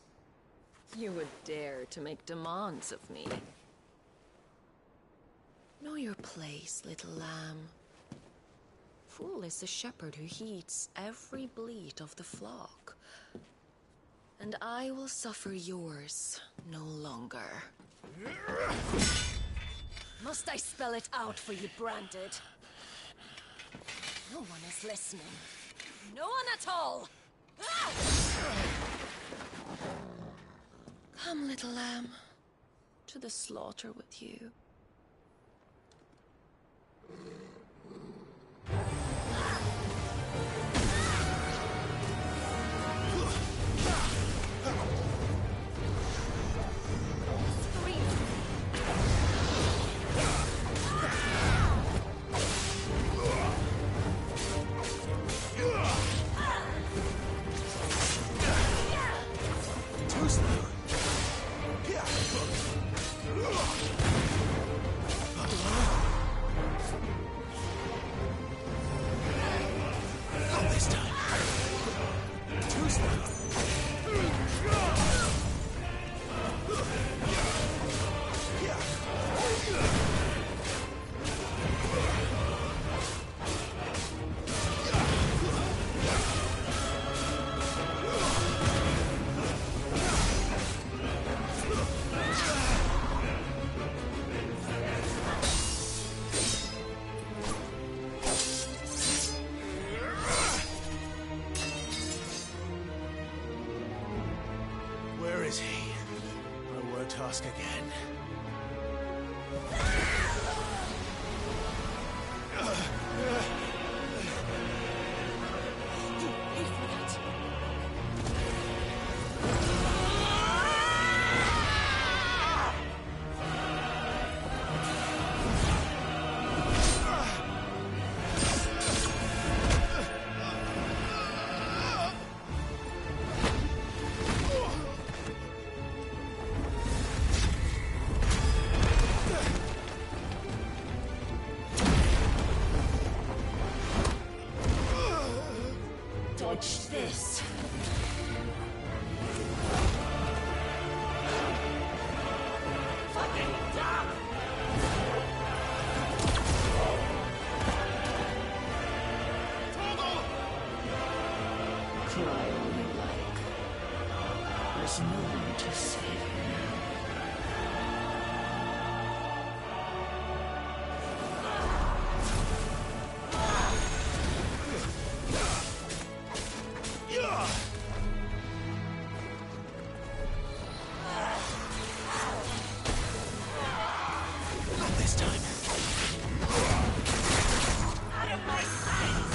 You would dare to make demands of me. Know your place, little lamb. Fool is the shepherd who heeds every bleat of the flock. And I will suffer yours no longer. Must I spell it out for you, Branded? No one is listening. No one at all! Ah! Come, little lamb, to the slaughter with you. Too slow. Quench this. Fucking dumb! Cry all you like. There's no one to save you now. Not this time. Out of my sight!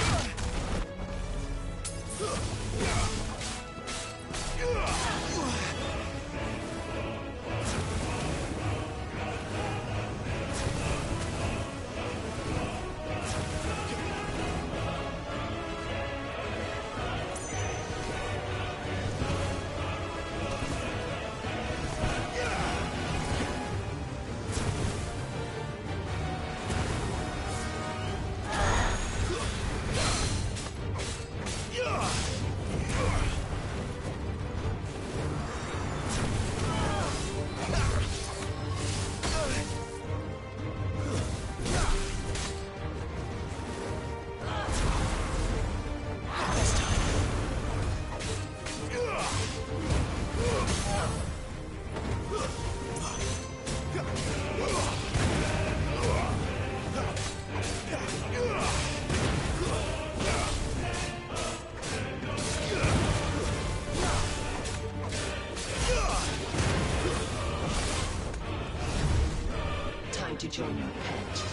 Time to join your pet.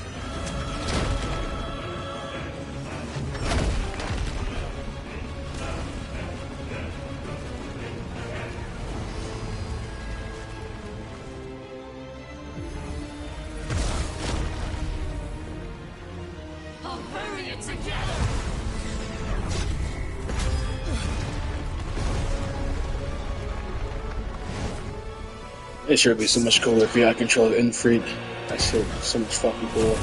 I'll bury it together! It sure would be so much cooler if you had control of Infreed. That's so much fucking cool.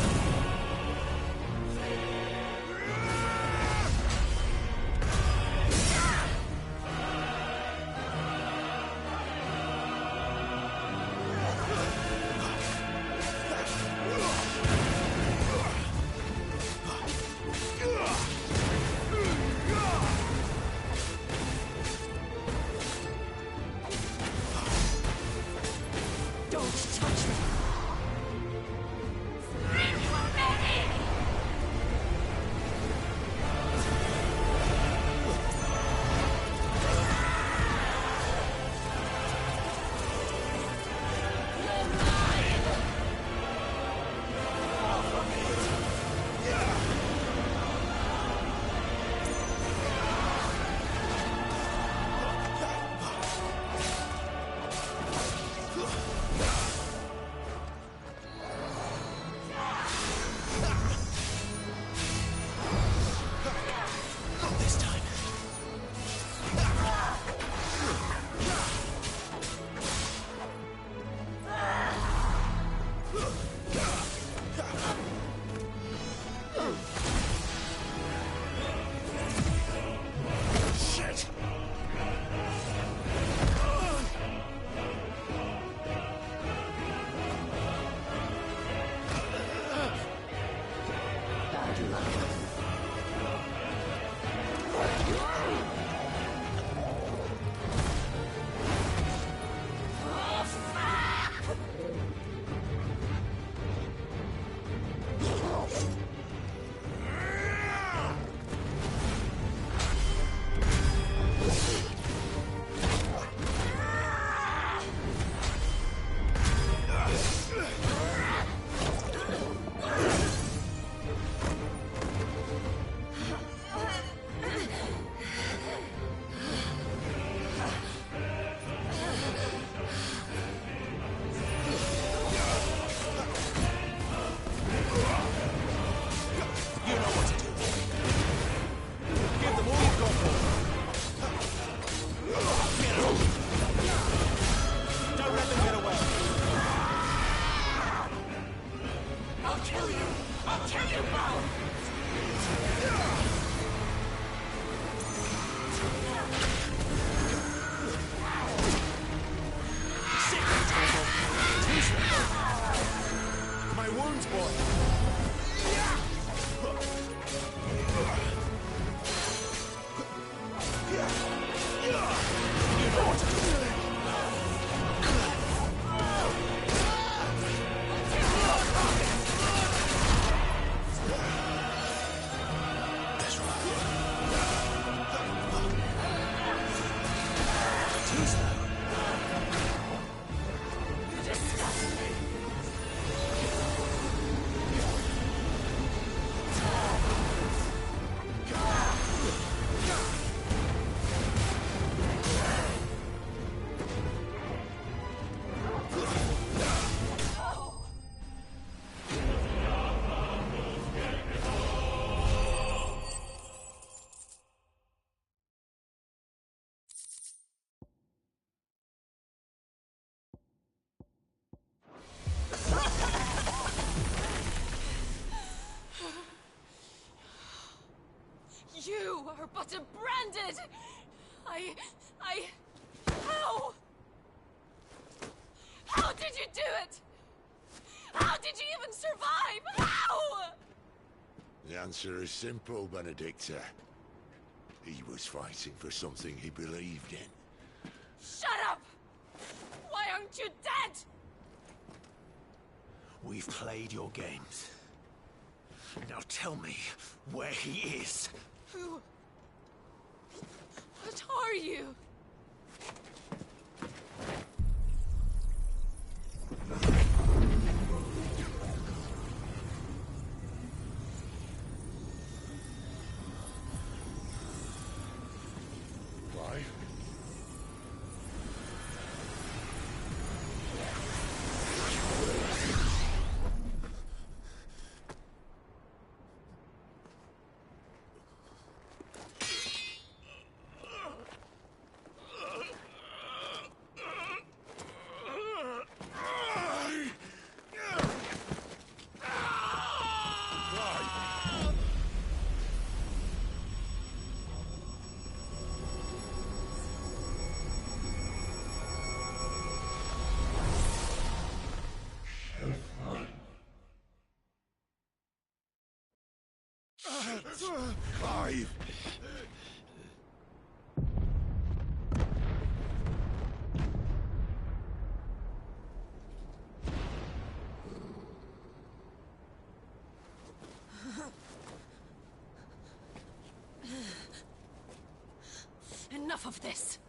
Don't touch me! boy. You are but a branded! How? How did you do it? How did you even survive? How? The answer is simple, Benedicta. He was fighting for something he believed in. Shut up! Why aren't you dead? We've played your games. Now tell me where he is. Who? What are you? Clive? Clive! Enough of this!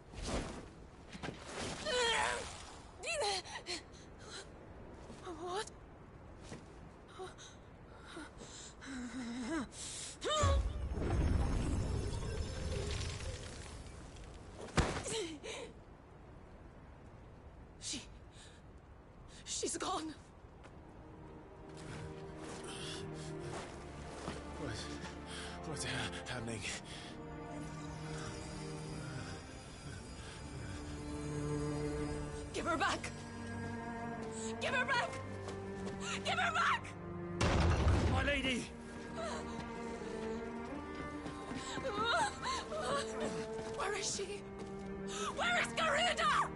What? She's gone. What's happening? Give her back! Give her back! Give her back! My lady! Where is she? Where is Garuda?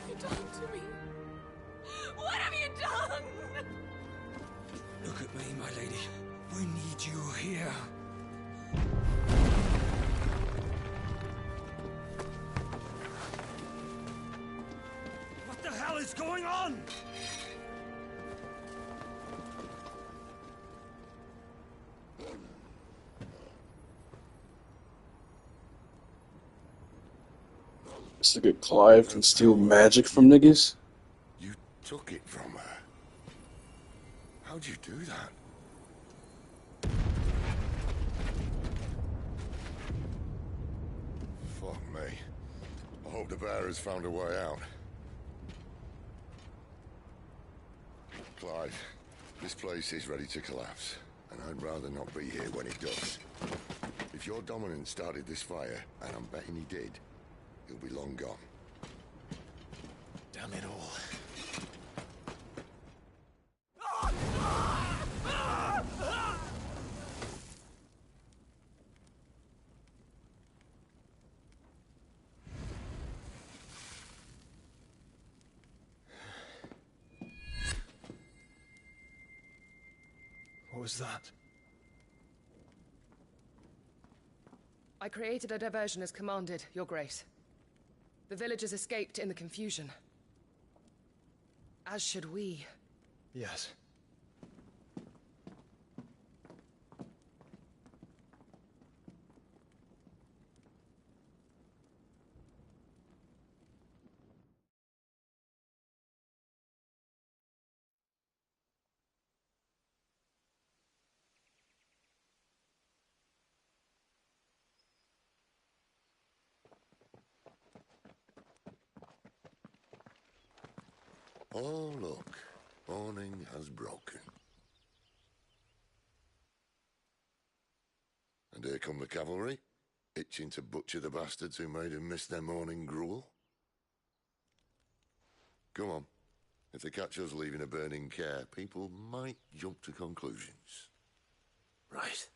What have you done to me? What have you done? Look at me, my lady. We need you here. What the hell is going on? This nigga Clive can steal magic from niggas? You took it from her. How'd you do that? Fuck me. I hope the bearers found a way out. Clive, this place is ready to collapse, and I'd rather not be here when it does. If your dominant started this fire, and I'm betting he did, he'll be long gone. Damn it all. What was that? I created a diversion as commanded, Your Grace. The villagers escaped in the confusion. As should we. Yes. Oh, look. Morning has broken. And here come the cavalry, itching to butcher the bastards who made them miss their morning gruel. Come on. If they catch us leaving a burning care, people might jump to conclusions. Right.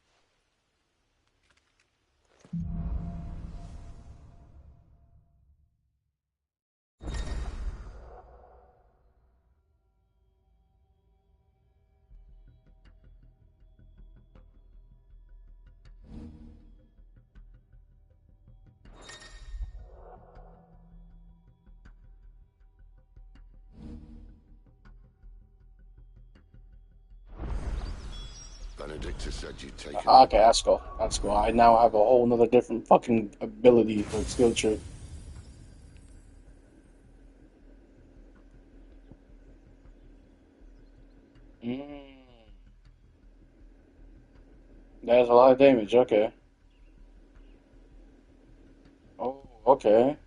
Benedictus said you'd taken... Okay, that's cool. That's cool. I now have a whole nother different fucking ability or skill tree. That is a lot of damage, okay. Oh, okay.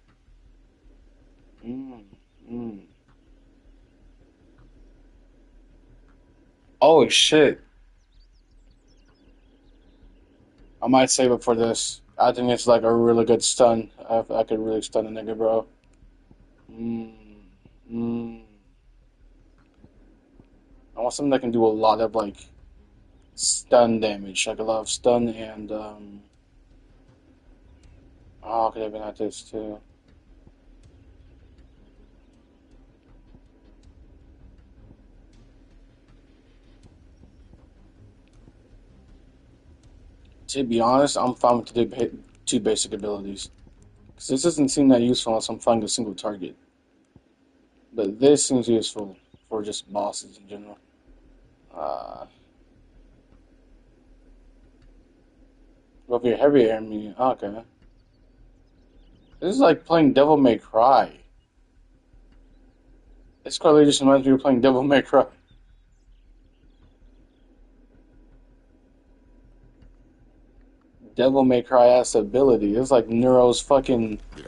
Oh shit. I might save it for this. I think it's like a really good stun. I could really stun a nigga, bro. I want something that can do a lot of like stun damage. Like a lot of stun and oh, could have been at this too. To be honest, I'm fine with the two basic abilities. Because this doesn't seem that useful unless I'm finding a single target. But this seems useful for just bosses in general. Well, if you're heavy enemy, okay. This is like playing Devil May Cry. This clearly just reminds me of playing Devil May Cry. Devil May Cry ass ability. It's like Neuro's fucking. I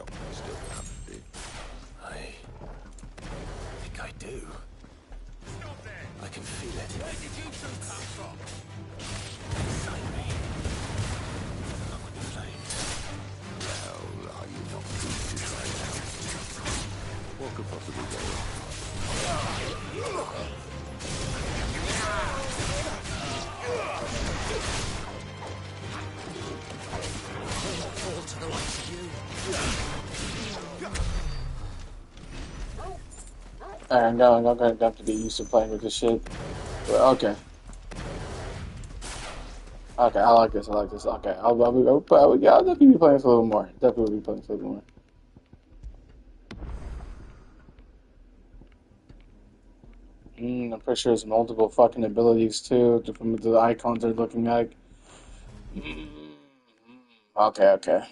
think I do. I can feel it. Where did you two come from? Inside me. Along with the flames. Well, are you not pleased to try it out? What could possibly go wrong? Fall to the likes of you. I'm gonna have to get used to playing with this shit. But, okay. Okay, I like this. Okay, I'll definitely be playing this a little more. Definitely be playing this a little more. I'm pretty sure there's multiple fucking abilities too, from the icons they're looking like. Okay.